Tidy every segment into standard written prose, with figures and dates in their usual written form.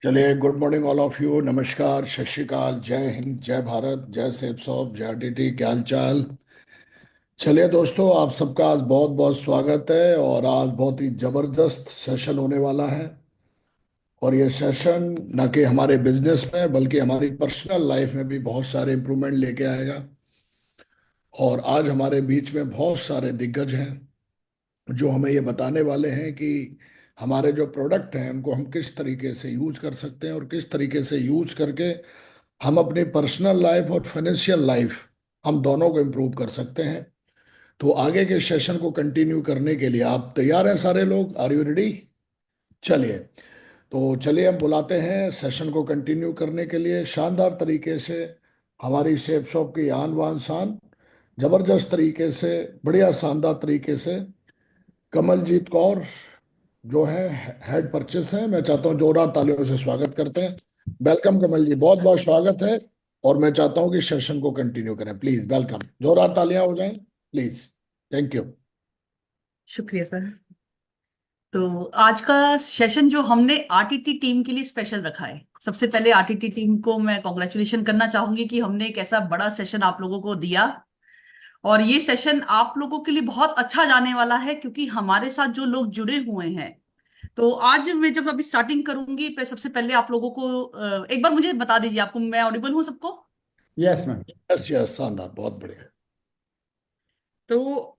चलिए, good morning all of you. नमस्कार, सत श्रीकाल, जय हिंद, जय भारत, जय सेफ सॉप, जय आरटीटी। क्या हाल चाल? चलिए दोस्तों, आप सबका आज बहुत बहुत स्वागत है। और आज बहुत ही जबरदस्त सेशन होने वाला है। और ये सेशन न कि हमारे बिजनेस में बल्कि हमारी पर्सनल लाइफ में भी बहुत सारे इंप्रूवमेंट लेके आएगा। और आज हमारे बीच में बहुत सारे दिग्गज हैं जो हमें ये बताने वाले हैं कि हमारे जो प्रोडक्ट हैं उनको हम किस तरीके से यूज कर सकते हैं और किस तरीके से यूज करके हम अपनी पर्सनल लाइफ और फाइनेंशियल लाइफ हम दोनों को इम्प्रूव कर सकते हैं। तो आगे के सेशन को कंटिन्यू करने के लिए आप तैयार हैं? सारे लोग आर यू रेडी? चलिए, तो चलिए हम बुलाते हैं सेशन को कंटिन्यू करने के लिए शानदार तरीके से हमारी सेफ शॉप की आन बान शान, जबरदस्त तरीके से, बढ़िया शानदार तरीके से कमलजीत कौर जो है हेड परचेस है। मैं चाहता हूँ जोरदार तालियों से स्वागत करते हैं। वेलकम कमल जी, बहुत बहुत स्वागत है। और मैं चाहता हूँ कि सेशन को कंटिन्यू करें। प्लीज वेलकम, जोरदार तालियां हो जाएं प्लीज। Thank you. शुक्रिया सर। तो आज का सेशन जो हमने आरटीटी टीम के लिए स्पेशल रखा है, सबसे पहले आरटीटी टीम को मैं कॉन्ग्रेचुलेशन करना चाहूंगी कि हमने एक ऐसा बड़ा सेशन आप लोगों को दिया। और ये सेशन आप लोगों के लिए बहुत अच्छा जाने वाला है क्योंकि हमारे साथ जो लोग जुड़े हुए हैं। तो आज मैं जब अभी स्टार्टिंग करूंगी तो सबसे पहले आप लोगों को एक बार मुझे बता दीजिए, आपको मैं ऑडिबल हूँ सबको? Yes ma'am. यस यस, शानदार, बहुत बढ़िया। तो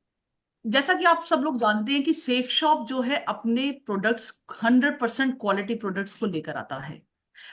जैसा कि आप सब लोग जानते हैं कि सेफ शॉप जो है अपने प्रोडक्ट्स 100% क्वालिटी प्रोडक्ट्स को लेकर आता है।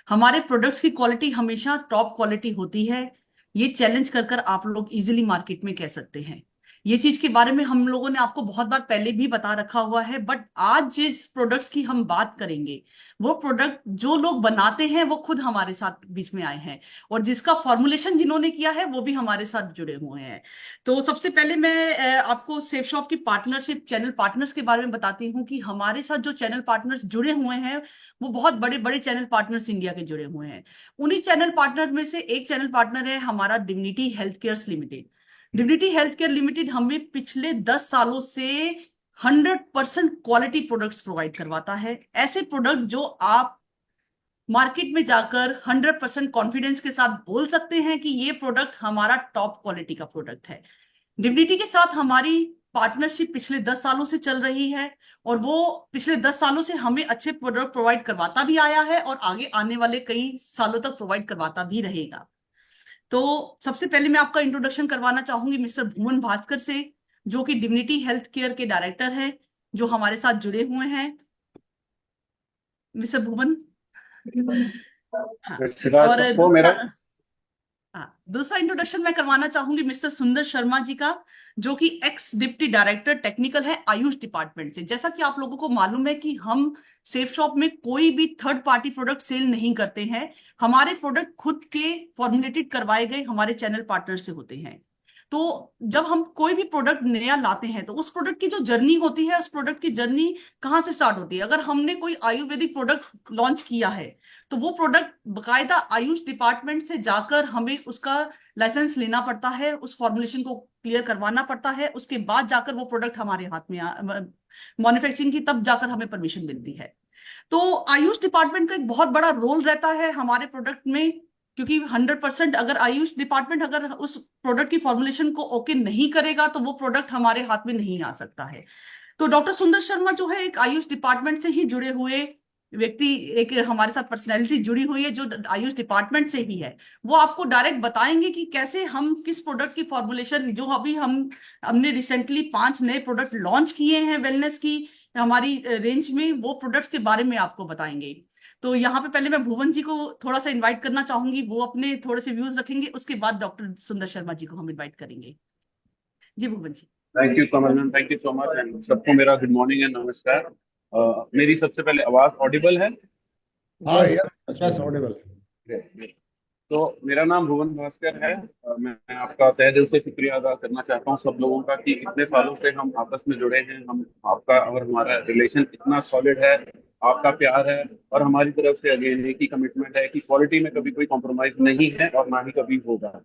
हमारे प्रोडक्ट्स की क्वालिटी हमेशा टॉप क्वालिटी होती है। ये चैलेंज कर कर आप लोग इजीली मार्केट में कह सकते हैं। ये चीज के बारे में हम लोगों ने आपको बहुत बार पहले भी बता रखा हुआ है, बट आज जिस प्रोडक्ट्स की हम बात करेंगे वो प्रोडक्ट जो लोग बनाते हैं वो खुद हमारे साथ बीच में आए हैं। और जिसका फॉर्मुलेशन जिन्होंने किया है वो भी हमारे साथ जुड़े हुए हैं। तो सबसे पहले मैं आपको सेफ शॉप की पार्टनरशिप चैनल पार्टनर्स के बारे में बताती हूँ कि हमारे साथ जो चैनल पार्टनर्स जुड़े हुए हैं वो बहुत बड़े बड़े चैनल पार्टनर्स इंडिया के जुड़े हुए हैं। उन्हीं चैनल पार्टनर में से एक चैनल पार्टनर है हमारा divinity health care limited. Divinity health care limited हमें पिछले 10 सालों से 100% क्वालिटी प्रोडक्ट्स प्रोवाइड करवाता है। ऐसे प्रोडक्ट जो आप मार्केट में जाकर 100% कॉन्फिडेंस के साथ बोल सकते हैं कि ये प्रोडक्ट हमारा टॉप क्वालिटी का प्रोडक्ट है। डिविनिटी के साथ हमारी पार्टनरशिप पिछले 10 सालों से चल रही है। और वो पिछले 10 सालों से हमें अच्छे प्रोडक्ट प्रोवाइड करवाता भी आया है और आगे आने वाले कई सालों तक प्रोवाइड करवाता भी रहेगा। तो सबसे पहले मैं आपका इंट्रोडक्शन करवाना चाहूंगी मिस्टर भुवन भास्कर से, जो कि डिविनिटी हेल्थ केयर के डायरेक्टर हैं, जो हमारे साथ जुड़े हुए हैं। मिस्टर भुवन। हाँ। फिलहाल और सबको दूसरा, मेरा हाँ, दूसरा इंट्रोडक्शन मैं करवाना चाहूंगी मिस्टर सुंदर शर्मा जी का, जो कि एक्स डिप्टी डायरेक्टर टेक्निकल है आयुष डिपार्टमेंट से। जैसा कि आप लोगों को मालूम है कि हम सेफ शॉप में कोई भी थर्ड पार्टी प्रोडक्ट सेल नहीं करते हैं। हमारे प्रोडक्ट खुद के फॉर्मुलेटेड करवाए गए हमारे चैनल पार्टनर से होते हैं। तो जब हम कोई भी प्रोडक्ट नया लाते हैं तो उस प्रोडक्ट की जो जर्नी होती है, उस प्रोडक्ट की जर्नी कहाँ से स्टार्ट होती है। अगर हमने कोई आयुर्वेदिक प्रोडक्ट लॉन्च किया है तो वो प्रोडक्ट बकायदा आयुष डिपार्टमेंट से जाकर हमें उसका लाइसेंस लेना पड़ता है, उस फॉर्मुलेशन को क्लियर करवाना पड़ता है, उसके बाद जाकर वो प्रोडक्ट हमारे हाथ में मैन्युफैक्चरिंग की तब जाकर हमें परमिशन मिलती है। तो आयुष डिपार्टमेंट का एक बहुत बड़ा रोल रहता है हमारे प्रोडक्ट में, क्योंकि 100% अगर आयुष डिपार्टमेंट अगर उस प्रोडक्ट की फॉर्मुलेशन को ओके नहीं करेगा तो वो प्रोडक्ट हमारे हाथ में नहीं आ सकता है। तो डॉक्टर सुंदर शर्मा जो है एक आयुष डिपार्टमेंट से ही जुड़े हुए व्यक्ति, एक हमारे साथ पर्सनैलिटी जुड़ी हुई है जो आयुष डिपार्टमेंट से ही है। वो आपको डायरेक्ट बताएंगे कि कैसे हम किस प्रोडक्ट की फॉर्मुलेशन, जो अभी हमने रिसेंटली 5 नए प्रोडक्ट लॉन्च किए हैं वेलनेस की हमारी रेंज में, वो प्रोडक्ट्स के बारे में आपको बताएंगे। तो यहाँ पे पहले मैं भुवन जी को थोड़ा सा इनवाइट करना चाहूंगी, वो अपने थोड़े से व्यूज रखेंगे, उसके बाद डॉक्टर सुंदर शर्मा जी को हम इनवाइट करेंगे। जी Bhuvan ji. Thank you Kamal ma'am, thank you so much and सबको मेरा गुड मॉर्निंग एंड नमस्कार। मेरी सबसे पहले आवाज ऑडिबल है? हाँ, यस। Yes yes Audible. तो मेरा नाम भुवन भास्कर है। मैं आपका तहे दिल से शुक्रिया अदा करना चाहता हूँ सब लोगों का कि इतने सालों से हम आपस में जुड़े हैं। हम आपका और हमारा रिलेशन इतना सॉलिड है, आपका प्यार है और हमारी तरफ से अगेन एक ही कमिटमेंट है कि क्वालिटी में कभी कोई कॉम्प्रोमाइज नहीं है और ना ही कभी होगा।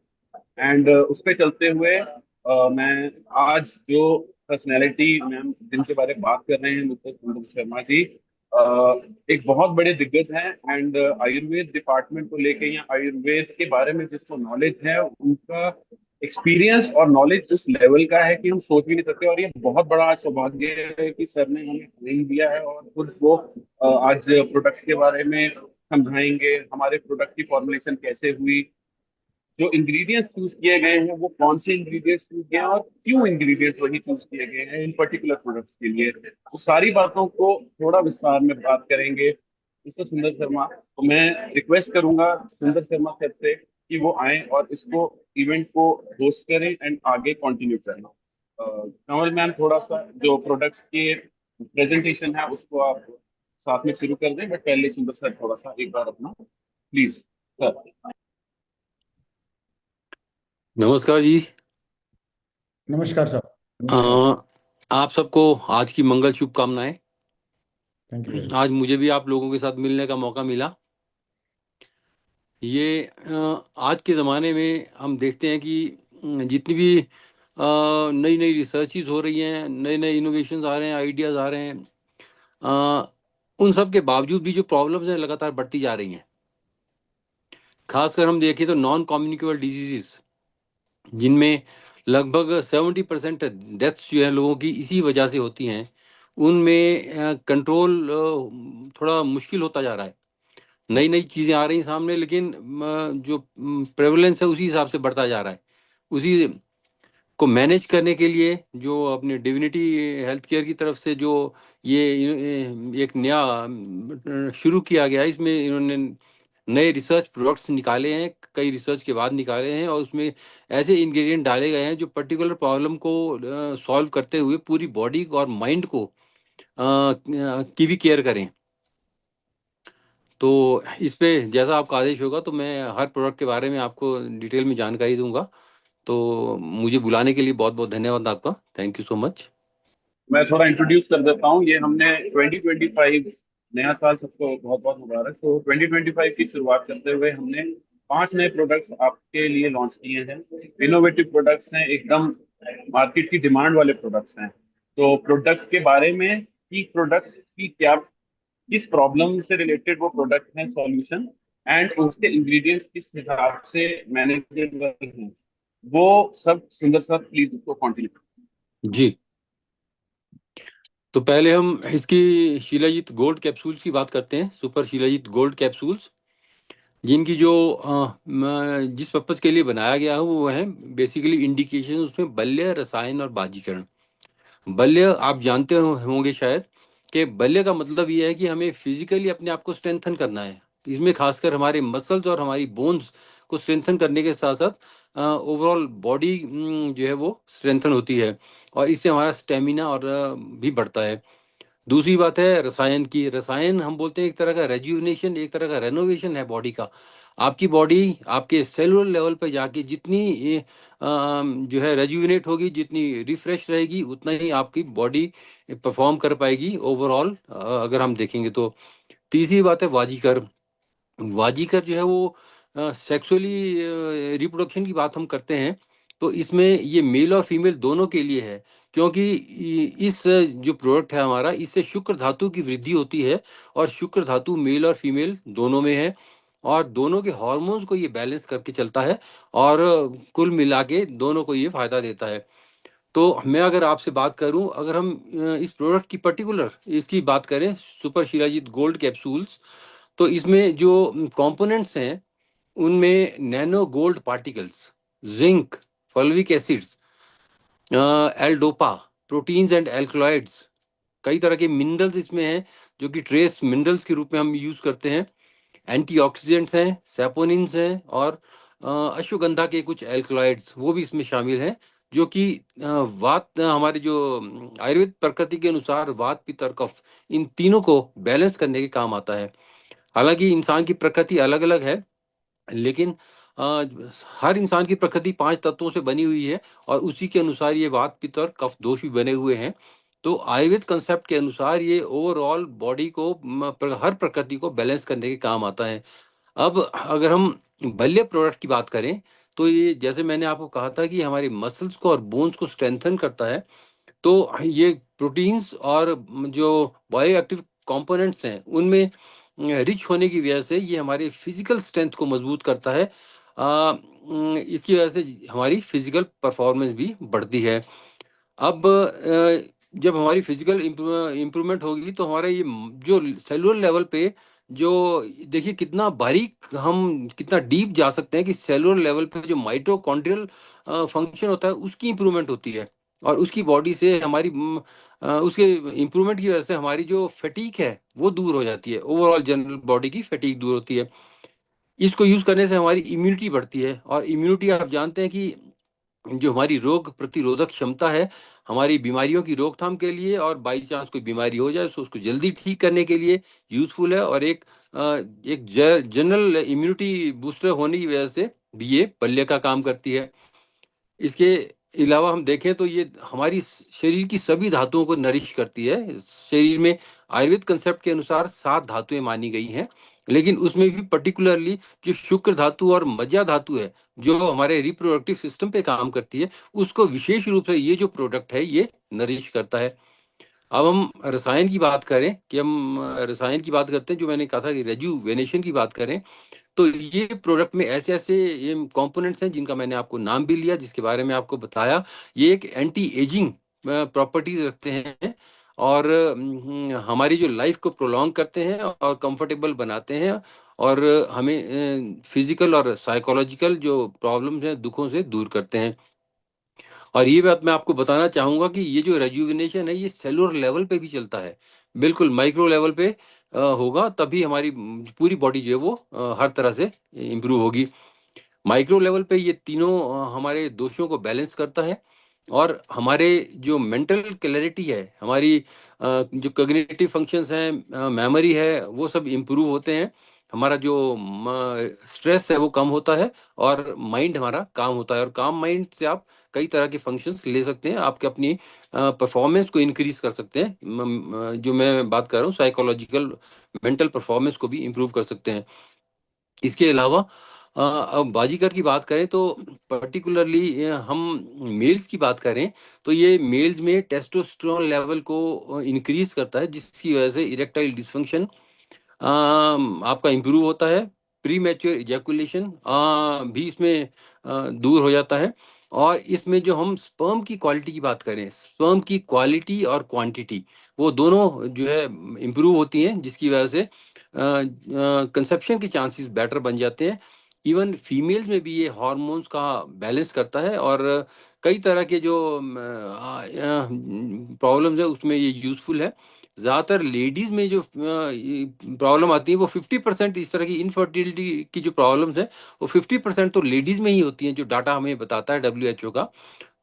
एंड उस पे चलते हुए मैं आज जो पर्सनैलिटी मैम जिनके बारे में बात कर रहे हैं मिस्टर सुंदर शर्मा जी, एक बहुत बड़े दिग्गज हैं। एंड आयुर्वेद डिपार्टमेंट को लेके या आयुर्वेद के बारे में जिसको नॉलेज है, उनका एक्सपीरियंस और नॉलेज उस लेवल का है कि हम सोच भी नहीं सकते। और ये बहुत बड़ा सौभाग्य है कि सर ने हमें ट्रेनिंग दिया है और खुद वो आज प्रोडक्ट्स के बारे में समझाएंगे, हमारे प्रोडक्ट की फॉर्मुलेशन कैसे हुई, जो इंग्रेडिएंट्स चूज किए गए हैं वो कौन से इंग्रेडिएंट्स चूज किए हैं और क्यों इंग्रेडिएंट्स वही चूज किए गए हैं इन पर्टिकुलर प्रोडक्ट्स के लिए। तो सारी बातों को थोड़ा विस्तार में बात करेंगे मिस्टर सुंदर शर्मा। तो मैं रिक्वेस्ट करूंगा सुंदर शर्मा सर से कि वो आए और इसको इवेंट को होस्ट करें एंड आगे कंटिन्यू करें। कमल मैम, थोड़ा सा जो प्रोडक्ट्स के प्रेजेंटेशन है उसको आप साथ में शुरू कर दें, बट पहले सुंदर सर थोड़ा सा एक बार अपना प्लीज सर। नमस्कार जी। नमस्कार सर। अ, नमस्कार। आप सबको आज की मंगल शुभकामनाएं। Thank you. आज मुझे भी आप लोगों के साथ मिलने का मौका मिला। ये आज के ज़माने में हम देखते हैं कि जितनी भी नई नई रिसर्चेस हो रही हैं, नए नए इनोवेशंस आ रहे हैं, आइडियाज़ आ रहे हैं, उन सब के बावजूद भी जो प्रॉब्लम्स हैं लगातार बढ़ती जा रही हैं। खासकर हम देखें तो नॉन कम्युनिकेबल डिजीजेस, जिनमें लगभग 70% डेथ्स जो है लोगों की इसी वजह से होती हैं, उनमें कंट्रोल थोड़ा मुश्किल होता जा रहा है। नई नई चीज़ें आ रही सामने, लेकिन जो प्रेवलेंस है उसी हिसाब से बढ़ता जा रहा है। उसी को मैनेज करने के लिए जो अपने डिविनिटी हेल्थ केयर की तरफ से जो ये एक नया शुरू किया गया है, इसमें इन्होंने नए रिसर्च प्रोडक्ट्स निकाले हैं, कई रिसर्च के बाद निकाले हैं, और उसमें ऐसे इंग्रेडिएंट डाले गए हैं जो पर्टिकुलर प्रॉब्लम को सॉल्व करते हुए पूरी बॉडी और माइंड को की भी केयर करें। तो इस पे जैसा आपका आदेश होगा तो मैं हर प्रोडक्ट के बारे में आपको डिटेल में जानकारी दूंगा। तो मुझे बुलाने के लिए बहुत बहुत धन्यवाद आपका। Thank you so much. मैं थोड़ा इंट्रोड्यूस कर देता हूँ। ये हमने 2025 नया साल सबको बहुत बहुत मुबारक। तो 2025 की शुरुआत करते हुए हमने 5 नए प्रोडक्ट्स आपके लिए लॉन्च किए हैं। इनोवेटिव प्रोडक्ट्स हैं, एकदम मार्केट की डिमांड वाले प्रोडक्ट्स हैं। तो प्रोडक्ट के बारे में कि प्रोडक्ट की क्या, किस प्रॉब्लम से रिलेटेड वो प्रोडक्ट है, सॉल्यूशन, एंड उसके इंग्रेडिएंट्स किस हिसाब से मैनेजेबल हैं, वो सब सुंदर सर प्लीज उसको कंटिन्यू। जी, तो पहले हम इसकी शिलाजीत गोल्ड कैप्सूल्स की बात करते हैं। सुपर शिलाजीत गोल्ड कैप्सूल्स, जिनकी जो जिस पर्पज के लिए बनाया गया है वो है बेसिकली इंडिकेशन उसमें बल्य, रसायन और बाजीकरण। बल्य आप जानते होंगे शायद कि बल्य का मतलब ये है कि हमें फिजिकली अपने आप को स्ट्रेंथन करना है। इसमें खासकर हमारे मसल्स और हमारी बोन्स को स्ट्रेंथन करने के साथ साथ ओवरऑल बॉडी जो है वो स्ट्रेंथन होती है, और इससे हमारा स्टेमिना और भी बढ़ता है। दूसरी बात है रसायन की। रसायन हम बोलते हैं एक तरह का रेजुविनेशन, एक तरह का रेनोवेशन है बॉडी का। आपकी बॉडी आपके सेलुलर लेवल पे जाके जितनी जो है रेजुविनेट होगी, जितनी रिफ्रेश रहेगी, उतना ही आपकी बॉडी परफॉर्म कर पाएगी ओवरऑल, अगर हम देखेंगे तो। तीसरी बात है वाजीकर। वाजीकर जो है वो सेक्सुअली रिप्रोडक्शन की बात हम करते हैं, तो इसमें ये मेल और फीमेल दोनों के लिए है, क्योंकि इस जो प्रोडक्ट है हमारा, इससे शुक्र धातु की वृद्धि होती है, और शुक्र धातु मेल और फीमेल दोनों में है, और दोनों के हार्मोन्स को ये बैलेंस करके चलता है, और कुल मिला के दोनों को ये फायदा देता है। तो मैं अगर आपसे बात करूं, अगर हम इस प्रोडक्ट की पर्टिकुलर इसकी बात करें, सुपर शिलाजीत गोल्ड कैप्सूल्स, तो इसमें जो कंपोनेंट्स हैं उनमें nano gold particles, zinc, folic acids, L dopa, proteins and alkaloids, कई तरह के मिनरल्स इसमें हैं जो कि ट्रेस मिनरल्स के रूप में हम यूज करते हैं। एंटीऑक्सीडेंट्स हैं, सैपोनिन्स हैं, और अश्वगंधा के कुछ एल्कलॉइड्स वो भी इसमें शामिल हैं, जो कि वात हमारे जो आयुर्वेद प्रकृति के अनुसार वात, पित्त और कफ, इन तीनों को बैलेंस करने के काम आता है। हालांकि इंसान की प्रकृति अलग अलग है, लेकिन हर इंसान की प्रकृति 5 तत्वों से बनी हुई है, और उसी के अनुसार ये वात, पित्त और कफ दोष भी बने हुए हैं। तो आयुर्वेद कंसेप्ट के अनुसार ये ओवरऑल बॉडी को हर प्रकृति को बैलेंस करने के काम आता है। अब अगर हम बल्य प्रोडक्ट की बात करें, तो ये जैसे मैंने आपको कहा था कि हमारे मसल्स को और बोन्स को स्ट्रेंथन करता है। तो ये प्रोटीन्स और जो बायो एक्टिव कंपोनेंट्स हैं उनमें रिच होने की वजह से ये हमारे फिजिकल स्ट्रेंथ को मजबूत करता है। इसकी वजह से हमारी फिजिकल परफॉर्मेंस भी बढ़ती है। अब जब हमारी फिजिकल इम्प्रूवमेंट होगी तो हमारा ये जो सेलुलर लेवल पे जो देखिए कितना बारीक हम कितना डीप जा सकते हैं कि सेलुलर लेवल पे जो माइटोकॉन्ड्रियल फंक्शन होता है उसकी इम्प्रूवमेंट होती है। और उसकी बॉडी से हमारी उसके इम्प्रूवमेंट की वजह से हमारी जो फटीक है वो दूर हो जाती है। ओवरऑल जनरल बॉडी की फटीक दूर होती है। इसको यूज करने से हमारी इम्यूनिटी बढ़ती है। और इम्यूनिटी आप जानते हैं कि जो हमारी रोग प्रतिरोधक क्षमता है हमारी बीमारियों की रोकथाम के लिए, और बाई चांस कोई बीमारी हो जाए तो उसको जल्दी ठीक करने के लिए यूजफुल है। और एक जनरल इम्यूनिटी बूस्टर होने की वजह से भी ये बल्य का काम करती है। इसके अलावा हम देखें तो ये हमारी शरीर की सभी धातुओं को नरिश करती है। शरीर में आयुर्वेद कंसेप्ट के अनुसार 7 धातुएं मानी गई हैं, लेकिन उसमें भी पर्टिकुलरली जो शुक्र धातु और मज्जा धातु है जो हमारे रिप्रोडक्टिव सिस्टम पे काम करती है, उसको विशेष रूप से ये जो प्रोडक्ट है ये नरिश करता है। अब हम रसायन की बात करें कि हम रसायन की बात करते हैं, जो मैंने कहा था कि रेजुवेनेशन की बात करें, तो ये प्रोडक्ट में ऐसे ऐसे ये कंपोनेंट्स हैं जिनका मैंने आपको नाम भी लिया, जिसके बारे में आपको बताया। ये एक एंटी एजिंग प्रॉपर्टीज रखते हैं और हमारी जो लाइफ को प्रोलॉन्ग करते हैं और कंफर्टेबल बनाते हैं, और हमें फिजिकल और साइकोलॉजिकल जो प्रॉब्लम्स हैं दुखों से दूर करते हैं। और ये बात मैं आपको बताना चाहूंगा कि ये जो रेजुविनेशन है ये सेलुलर लेवल पे भी चलता है, बिल्कुल माइक्रो लेवल पे होगा तभी हमारी पूरी बॉडी जो है वो हर तरह से इम्प्रूव होगी। माइक्रो लेवल पे ये तीनों हमारे दोषों को बैलेंस करता है। और हमारे जो मेंटल क्लैरिटी है, हमारी जो कॉग्निटिव फंक्शंस हैं, मेमोरी है, वो सब इम्प्रूव होते हैं। हमारा जो स्ट्रेस है वो कम होता है और माइंड हमारा काम होता है। और काम माइंड से आप कई तरह के फंक्शंस ले सकते हैं, आपके अपनी परफॉर्मेंस को इंक्रीज कर सकते हैं। जो मैं बात कर रहा हूँ साइकोलॉजिकल मेंटल परफॉर्मेंस को भी इम्प्रूव कर सकते हैं। इसके अलावा अब बाजीगर की बात करें तो पर्टिकुलरली हम मेल्स की बात करें तो ये मेल्स में टेस्टोस्टेरोन लेवल को इंक्रीज करता है, जिसकी वजह से इरेक्टाइल डिसफंक्शन आपका इम्प्रूव होता है। प्री मैच्योर इजैकुलेशन भी इसमें दूर हो जाता है। और इसमें जो हम स्पर्म की क्वालिटी की बात करें, स्पर्म की क्वालिटी और क्वांटिटी वो दोनों जो है इम्प्रूव होती हैं, जिसकी वजह से कंसेप्शन के चांसेस बेटर बन जाते हैं। इवन फीमेल्स में भी ये हार्मोन्स का बैलेंस करता है और कई तरह के जो प्रॉब्लम्स है उसमें ये यूजफुल है। ज्यादातर लेडीज में जो प्रॉब्लम आती है वो 50% इस तरह की इनफर्टिलिटी की जो प्रॉब्लम्स है वो 50% तो लेडीज में ही होती हैं, जो डाटा हमें बताता है WHO का।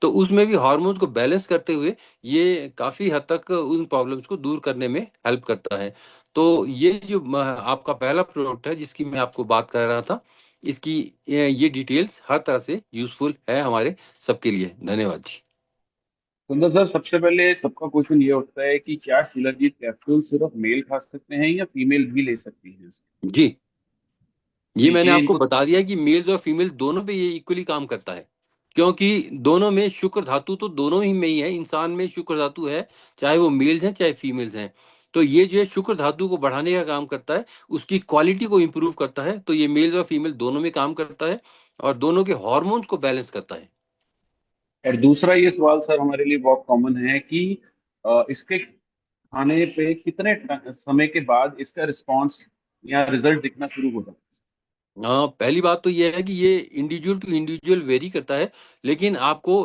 तो उसमें भी हार्मोन्स को बैलेंस करते हुए ये काफी हद तक उन प्रॉब्लम्स को दूर करने में हेल्प करता है। तो ये जो आपका पहला प्रोडक्ट है जिसकी मैं आपको बात कर रहा था, इसकी ये डिटेल्स हर तरह से यूजफुल है हमारे सबके लिए। धन्यवाद जी। सुंदर सर, सबसे पहले सबका क्वेश्चन ये उठता है कि क्या शिलाजीत कैप्सूल सिर्फ मेल खा सकते हैं या फीमेल भी ले सकती हैं? जी, ये मैंने ये आपको इनको बता दिया कि मेल्स और फीमेल्स दोनों पे ये इक्वली काम करता है, क्योंकि दोनों में शुक्र धातु तो दोनों ही में ही है। इंसान में शुक्र धातु है, चाहे वो मेल्स हैं चाहे फीमेल्स हैं। तो ये जो है शुक्र धातु को बढ़ाने का काम करता है, उसकी क्वालिटी को इम्प्रूव करता है। तो ये मेल्स और फीमेल दोनों में काम करता है और दोनों के हॉर्मोन्स को बैलेंस करता है। और दूसरा ये सवाल सर हमारे लिए बहुत कॉमन है कि इसके खाने पे कितने समय के बाद इसका रिस्पॉन्स या रिजल्ट दिखना शुरू हो जाता पहली बात तो ये है कि ये इंडिविजुअल टू इंडिविजुअल वेरी करता है, लेकिन आपको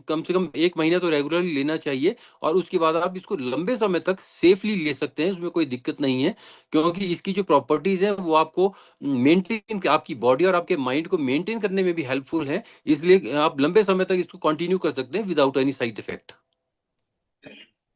कम से कम 1 महीना तो रेगुलरली लेना चाहिए। और उसके बाद आप इसको लंबे समय तक सेफली ले सकते हैं, उसमें कोई दिक्कत नहीं है, क्योंकि इसकी जो प्रॉपर्टीज है वो आपको मेंटेन, आपकी बॉडी और आपके माइंड को मेंटेन करने में भी हेल्पफुल है। इसलिए आप लंबे समय तक इसको कंटिन्यू कर सकते हैं विदाउट एनी साइड इफेक्ट। है?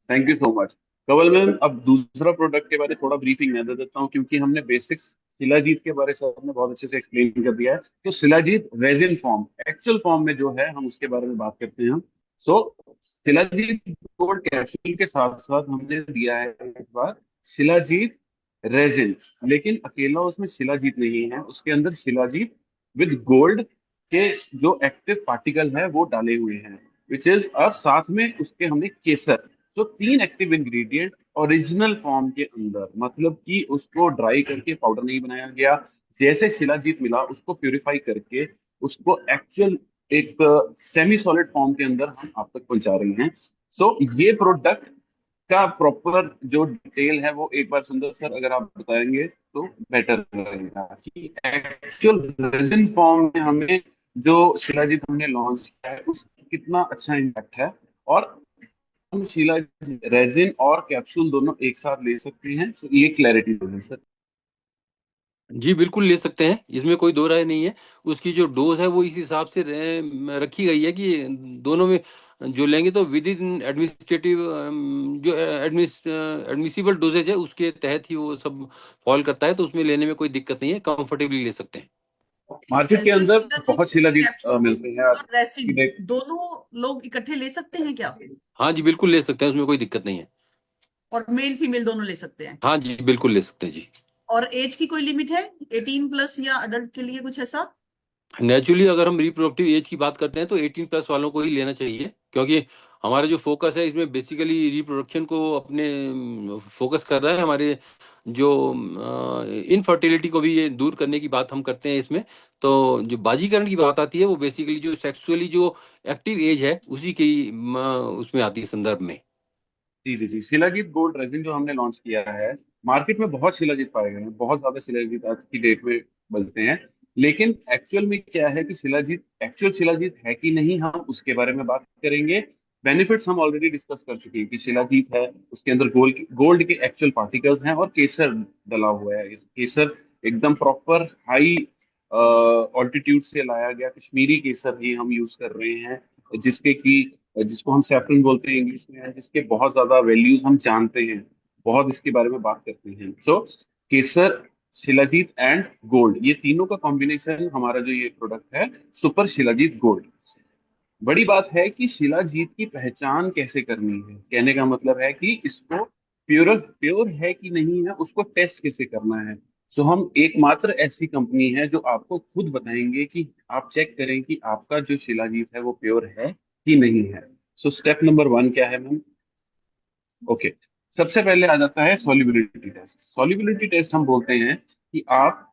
Thank you so much Kawal ma'am. अब दूसरा प्रोडक्ट के बारे में थोड़ा ब्रीफिंग मैं दे देता हूँ, क्योंकि हमने बेसिक्स शिलाजीत के बारे में आपने बहुत अच्छे से एक्सप्लेन कर दिया है। तो shilajit resin form, actual form में जो है हम उसके बारे में बात करते हैं। सो शिलाजीत गोल्ड कैप्सूल के साथ साथ हमने दिया है एक बार शिलाजीत रेजिन, लेकिन अकेला उसमें शिलाजीत नहीं है, उसके अंदर शिलाजीत विद गोल्ड के जो एक्टिव पार्टिकल है वो डाले हुए हैं, विच इज, और साथ में उसके हमने केसर तो 3 एक्टिव इंग्रेडिएंट ओरिजिनल फॉर्म के अंदर, मतलब कि उसको ड्राई करके पाउडर नहीं बनाया गया, जैसे शिलाजीत मिला उसको प्यूरिफाई करके उसको एक्चुअल एक सेमी सॉलिड फॉर्म के अंदर हम आप तक पहुंचा रहे हैं। सो ये प्रोडक्ट का प्रॉपर जो डिटेल है वो एक बार सुंदर सर अगर आप बताएंगे तो बेटर रहेगा कि एक्चुअल रेजिन फॉर्म में हमें जो शिलाजीत हमने लॉन्च किया है उसका कितना अच्छा इम्पैक्ट है, और हम शिलाजीत रेजिन और कैप्सूल दोनों एक साथ ले सकते हैं, तो ये क्लैरिटी दें सर। जी बिल्कुल ले सकते हैं, इसमें कोई दो राय नहीं है। उसकी जो डोज है वो इस हिसाब से रखी गई है कि दोनों में जो लेंगे तो विद इन एडमिनिस्ट्रेटिव जो एडमिसिबल डोजेज है उसके तहत ही वो सब फॉल करता है, तो उसमें लेने में कोई दिक्कत नहीं है, कंफर्टेबली ले सकते हैं। मार्केट के जैसे अंदर शिलाजीत बहुत शिलाजीत कैप्सूल मिलते हैं आज और की रेसिन डेट। दोनों लोग इकट्ठे ले सकते हैं क्या? हाँ जी बिल्कुल ले सकते हैं, उसमें कोई दिक्कत नहीं है। और मेल फीमेल दोनों ले सकते हैं? हाँ जी बिल्कुल ले सकते हैं जी। और एज की कोई लिमिट है 18 प्लस या अडल्ट के लिए कुछ ऐसा? नेचुरली अगर हम रिप्रोडक्टिव एज की बात करते हैं तो 18 प्लस वालों को ही लेना चाहिए, क्योंकि हमारा जो फोकस है इसमें बेसिकली रिप्रोडक्शन को अपने फोकस कर रहा है। हमारे जो इनफर्टिलिटी को भी ये दूर करने की बात हम करते हैं इसमें। तो जो बाजीकरण की बात आती है वो बेसिकली जो सेक्सुअली जो एक्टिव एज है उसी की उसमें आती है संदर्भ में। जी जी जी, शिलाजीत गोल्ड रेजिन जो हमने लॉन्च किया है, मार्केट में बहुत शिलाजीत पाए गए हैं, बहुत ज्यादा शिलाजीत आज की डेट में बनते हैं, लेकिन एक्चुअल में क्या है कि शिलाजीत एक्चुअल शिलाजीत है कि नहीं, हम उसके बारे में बात करेंगे। बेनिफिट्स हम ऑलरेडी डिस्कस कर चुके हैं कि शिलाजीत है, उसके अंदर गोल्ड गोल्ड के एक्चुअल पार्टिकल्स हैं और केसर डला हुआ है। केसर एकदम प्रॉपर हाई ऑल्टीट्यूड से लाया गया कश्मीरी केसर ही हम यूज कर रहे हैं, जिसके की जिसको हम सैफरन बोलते हैं इंग्लिश में, जिसके बहुत ज्यादा वैल्यूज हम जानते हैं, बहुत इसके बारे में बात करते हैं। सो केसर, शिलाजीत एंड गोल्ड, ये तीनों का कॉम्बिनेशन हमारा जो ये प्रोडक्ट है, सुपर शिलाजीत गोल्ड। बड़ी बात है कि शिलाजीत की पहचान कैसे करनी है, कहने का मतलब है कि इसको प्योर प्योर है कि नहीं है उसको टेस्ट कैसे करना है। सो हम एकमात्र ऐसी कंपनी है जो आपको खुद बताएंगे कि आप चेक करें कि आपका जो शिलाजीत है वो प्योर है कि नहीं है। सो स्टेप नंबर 1 क्या है मैम? ओके, सबसे पहले आ जाता है सॉल्युबिलिटी टेस्ट। सॉल्युबिलिटी टेस्ट हम बोलते हैं कि आप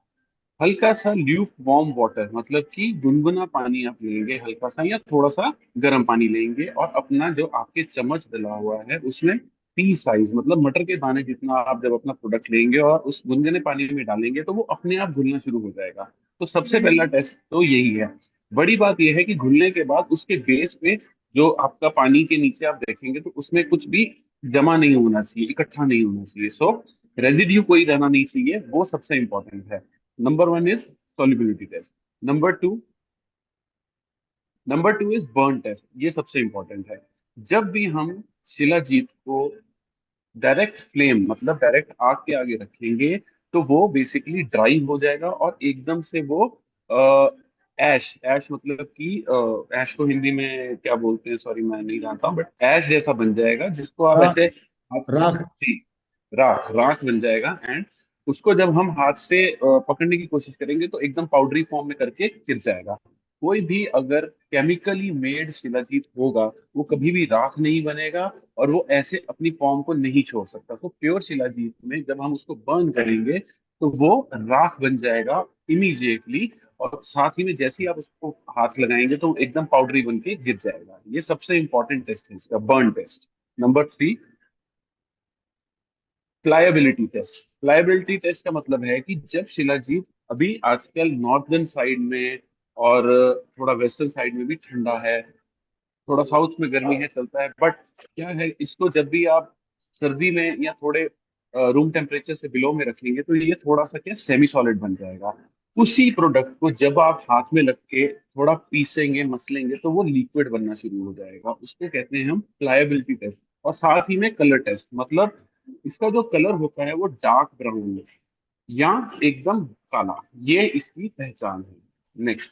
हल्का सा ल्यूक वार्म वाटर, मतलब कि गुनगुना पानी आप लेंगे हल्का सा, या थोड़ा सा गर्म पानी लेंगे, और अपना जो आपके चम्मच डला हुआ है उसमें टी साइज, मतलब मटर के दाने जितना आप जब अपना प्रोडक्ट लेंगे और उस गुनगुने पानी में डालेंगे तो वो अपने आप घुलना शुरू हो जाएगा। तो सबसे पहला टेस्ट तो यही है। बड़ी बात यह है कि घुलने के बाद उसके बेस पे जो आपका पानी के नीचे आप देखेंगे तो उसमें कुछ भी जमा नहीं होना चाहिए, इकट्ठा नहीं होना चाहिए। सो रेजिड्यू कोई रहना नहीं चाहिए, वो सबसे इंपॉर्टेंट है। Number 1 is solubility test. Number two number two is burn test, ये सबसे इंपॉर्टेंट है। जब भी हम शिलाजीत को डायरेक्ट फ्लेम, मतलब डायरेक्ट आग के आगे रखेंगे, तो वो बेसिकली ड्राई हो जाएगा और एकदम से वो ऐश ऐश, मतलब कि ऐश को हिंदी में क्या बोलते हैं, सॉरी मैं नहीं जानता हूँ, बट ऐश जैसा बन जाएगा जिसको आप राख। ऐसे हाथ से, राख। जी, राख राख बन जाएगा। एंड उसको जब हम हाथ से पकड़ने की कोशिश करेंगे तो एकदम पाउडरी फॉर्म में करके गिर जाएगा। कोई भी अगर केमिकली मेड शिलाजीत होगा वो कभी भी राख नहीं बनेगा और वो ऐसे अपनी फॉर्म को नहीं छोड़ सकता। तो प्योर शिलाजीत में जब हम उसको बर्न करेंगे तो वो राख बन जाएगा इमीडिएटली, और साथ ही में जैसे ही आप उसको हाथ लगाएंगे तो वो एकदम पाउडरी बन के गिर जाएगा। ये सबसे इंपॉर्टेंट टेस्ट है इसका, burn test. Number 3, pliability test. Pliability test का मतलब है कि जब शिलाजीत, अभी आजकल नॉर्दर्न साइड में और थोड़ा वेस्टर्न साइड में भी ठंडा है, थोड़ा साउथ में गर्मी है, चलता है, बट क्या है, इसको जब भी आप सर्दी में या थोड़े रूम टेम्परेचर से बिलो में रखेंगे तो ये थोड़ा सा क्या सेमी सॉलिड बन जाएगा। उसी प्रोडक्ट को जब आप हाथ में लग के थोड़ा पीसेंगे मसलेंगे तो वो लिक्विड बनना शुरू हो जाएगा, उसको कहते हैं हम प्लायबिलिटी टेस्ट। और साथ ही में कलर टेस्ट, मतलब इसका जो कलर होता है वो डार्क ब्राउन या एकदम काला, ये इसकी पहचान है। नेक्स्ट,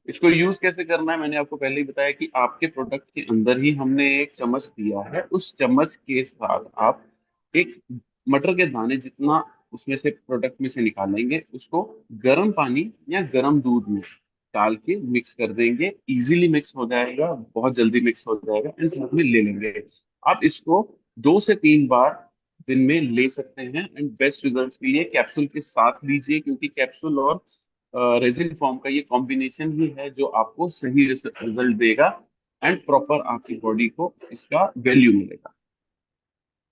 इसको यूज कैसे करना है मैंने आपको पहले ही बताया कि आपके प्रोडक्ट के अंदर ही हमने एक चम्मच दिया है, उस चम्मच के साथ आप एक मटर के दाने जितना उसमें से प्रोडक्ट में से निकालेंगे, उसको गर्म पानी या गर्म दूध में डाल के मिक्स कर देंगे, इजीली मिक्स हो जाएगा, बहुत जल्दी मिक्स हो जाएगा, एंड साथ में ले लेंगे। आप इसको 2 से 3 बार दिन में ले सकते हैं, एंड बेस्ट रिजल्ट्स के लिए कैप्सूल के साथ लीजिए, क्योंकि कैप्सूल और रेजिन फॉर्म का ये कॉम्बिनेशन ही है जो आपको सही रिजल्ट देगा एंड प्रॉपर आपकी बॉडी को इसका वैल्यू मिलेगा।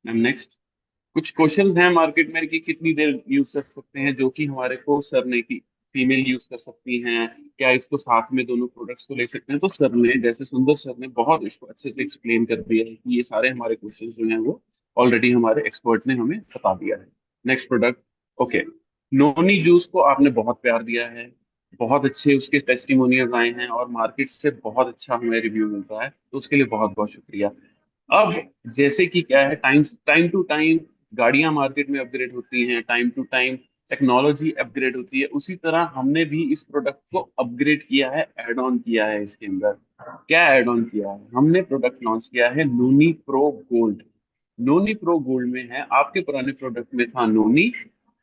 नेक्स्ट, कुछ क्वेश्चंस हैं मार्केट में कि कितनी देर यूज कर सकते हैं, जो कि हमारे को सर ने की फीमेल यूज कर सकती हैं, क्या इसको साथ में दोनों प्रोडक्ट्स को ले सकते हैं। तो सर ने, जैसे सुंदर सर ने बहुत इसको अच्छे से एक्सप्लेन कर दिया है कि ये सारे हमारे क्वेश्चंस जो हैं वो ऑलरेडी हमारे एक्सपर्ट ने हमें बता दिया है। Next product, okay, noni juice को आपने बहुत प्यार दिया है, बहुत अच्छे उसके टेस्टिमोनियल्स आए हैं और मार्केट से बहुत अच्छा हमें रिव्यू मिलता है, तो उसके लिए बहुत बहुत शुक्रिया। अब जैसे कि क्या है, टाइम टाइम टू टाइम गाड़ियां मार्केट में अपग्रेड होती हैं, time to time technology upgrade होती है, उसी तरह हमने भी इस प्रोडक्ट को अपग्रेड किया है, ऐड ऑन किया है। इसके अंदर क्या ऐड ऑन किया है, हमने प्रोडक्ट लॉन्च किया है नोनी प्रो गोल्ड। नोनी प्रो गोल्ड में है, आपके पुराने प्रोडक्ट में था नोनी,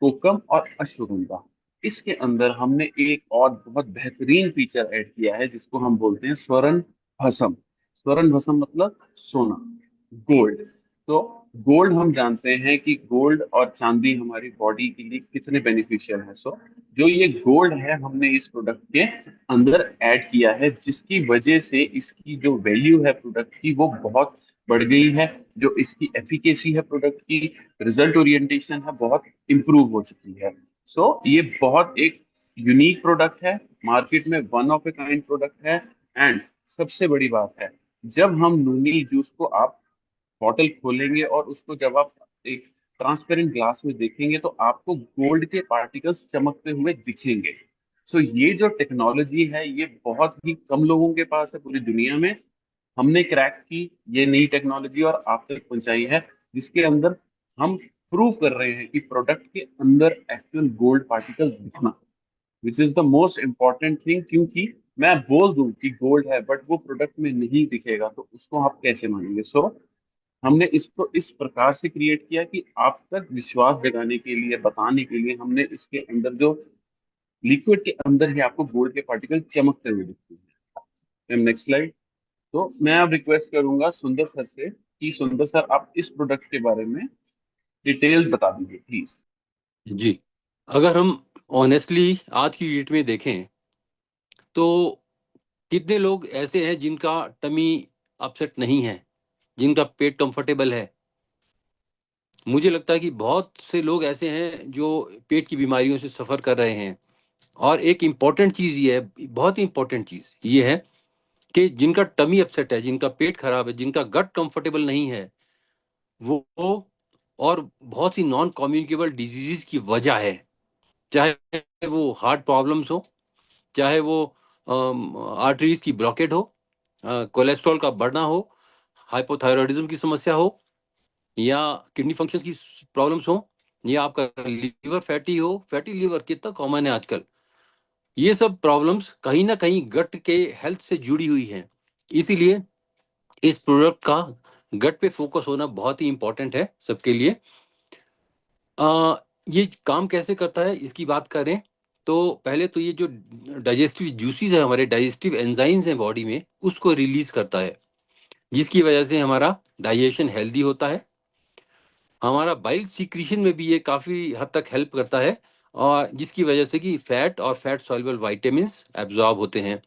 कोकम और अश्वगंधा। इसके अंदर हमने एक और बहुत बेहतरीन फीचर ऐड किया है जिसको हम बोलते हैं स्वर्ण भस्म। स्वर्ण भस्म मतलब सोना, गोल्ड। तो गोल्ड, हम जानते हैं कि गोल्ड और चांदी हमारी बॉडी के लिए कितने बेनिफिशियल है। सो जो ये गोल्ड है हमने इस प्रोडक्ट के अंदर ऐड किया है, जिसकी वजह से इसकी जो वैल्यू है प्रोडक्ट की वो बहुत बढ़ गई है। जो इसकी एफिकेसी है प्रोडक्ट की, रिजल्ट ओरिएंटेशन है, बहुत इंप्रूव हो चुकी है। सो ये बहुत एक यूनिक प्रोडक्ट है, मार्केट में one of a kind product है। एंड सबसे बड़ी बात है, जब हम नूनी जूस को आप बॉटल खोलेंगे और उसको जब आप एक ट्रांसपेरेंट ग्लास में देखेंगे तो आपको गोल्ड के पार्टिकल्स चमकते हुए दिखेंगे। सो ये जो टेक्नोलॉजी है ये बहुत ही कम लोगों के पास है पूरी दुनिया में। हमने क्रैक की ये नई टेक्नोलॉजी और आप तक पहुंचाई है, जिसके अंदर हम प्रूव कर रहे हैं कि प्रोडक्ट के अंदर एक्चुअल गोल्ड पार्टिकल्स दिखना, which is the most important thing. क्योंकि मैं बोल दूं कि गोल्ड है बट वो प्रोडक्ट में नहीं दिखेगा तो उसको आप कैसे मानेंगे। सो हमने इसको इस प्रकार से क्रिएट किया कि आप तक विश्वास जगाने के लिए, बताने के लिए, हमने इसके अंदर जो लिक्विड के अंदर ही आपको गोल्ड के पार्टिकल चमकते हुए दिखते हैं। Next slide. तो मैं अब रिक्वेस्ट करूंगा सुंदर सर से कि सुंदर सर आप इस प्रोडक्ट के बारे में डिटेल बता दीजिए प्लीज। जी, अगर हम ऑनेस्टली आज की डेट में देखें तो कितने लोग ऐसे हैं जिनका टमी अपसेट नहीं है, जिनका पेट कंफर्टेबल है। मुझे लगता है कि बहुत से लोग ऐसे हैं जो पेट की बीमारियों से सफर कर रहे हैं। और एक इम्पॉर्टेंट चीज ये है, बहुत ही इम्पोर्टेंट चीज ये है कि जिनका टमी अपसेट है, जिनका पेट खराब है, जिनका गट कंफर्टेबल नहीं है, वो और बहुत सी नॉन कम्युनिकेबल डिजीज की वजह है। चाहे वो हार्ट प्रॉब्लम्स हो, चाहे वो आर्टरीज की ब्लॉकेट हो, कोलेस्ट्रॉल का बढ़ना हो, हाइपोथायरॉयडिज्म की समस्या हो, या किडनी फंक्शन की प्रॉब्लम्स हो, या आपका लीवर फैटी हो। फैटी लीवर कितना कॉमन है आजकल। ये सब प्रॉब्लम्स कहीं ना कहीं गट के हेल्थ से जुड़ी हुई हैं। इसीलिए इस प्रोडक्ट का गट पे फोकस होना बहुत ही इंपॉर्टेंट है सबके लिए। ये काम कैसे करता है इसकी बात करें तो पहले तो ये जो डाइजेस्टिव जूसेस है, हमारे डाइजेस्टिव एंजाइम्स हैं बॉडी में, उसको रिलीज करता है, जिसकी वजह से हमारा डाइजेशन हेल्दी होता है। हमारा बाइल सीक्रेशन में भी ये काफी हद तक हेल्प करता है, और जिसकी वजह से कि फैट और फैट सॉल्युबल विटामिन्स एब्जॉर्ब होते हैं।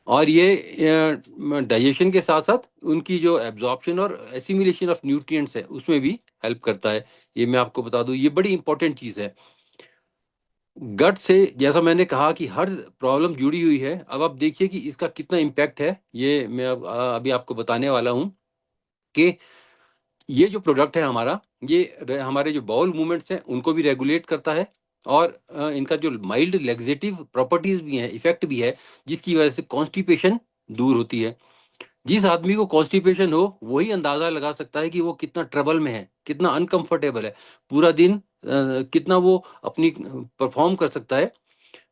और ये डाइजेशन के साथ साथ उनकी जो एब्जॉर्प्शन और एसिमिलेशन ऑफ न्यूट्रिएंट्स है उसमें भी हेल्प करता है। ये मैं आपको बता दूं, ये बड़ी इंपॉर्टेंट चीज है। गट से जैसा मैंने कहा कि हर प्रॉब्लम जुड़ी हुई है। अब आप देखिए कि इसका कितना इम्पैक्ट है, ये मैं अभी आपको बताने वाला हूं कि ये जो प्रोडक्ट है हमारा, ये हमारे जो बाउल मूवमेंट्स हैं उनको भी रेगुलेट करता है। और इनका जो माइल्ड लेग्जेटिव प्रॉपर्टीज भी हैं, इफेक्ट भी है, जिसकी वजह से कॉन्स्टिपेशन दूर होती है। जिस आदमी को कॉन्स्टिपेशन हो वही अंदाजा लगा सकता है कि वो कितना ट्रबल में है, कितना अनकंफर्टेबल है, पूरा दिन कितना वो अपनी परफॉर्म कर सकता है।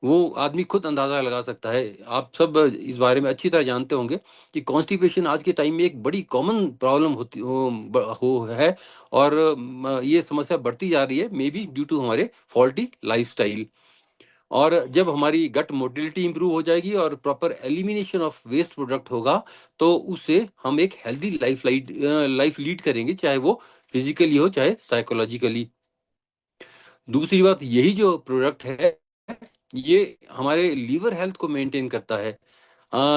वो आदमी खुद अंदाजा लगा सकता है। आप सब इस बारे में अच्छी तरह जानते होंगे कि कॉन्स्टिपेशन आज के टाइम में एक बड़ी कॉमन प्रॉब्लम होती हो है। और ये समस्या बढ़ती जा रही है, मे बी ड्यू टू हमारे फॉल्टी लाइफस्टाइल। और जब हमारी गट मोटिलिटी इंप्रूव हो जाएगी और proper elimination of waste product होगा, तो उससे हम एक हेल्दी लाइफ लीड करेंगे, चाहे वो फिजिकली हो चाहे साइकोलॉजिकली। दूसरी बात, यही जो प्रोडक्ट है ये हमारे लीवर हेल्थ को मेंटेन करता है।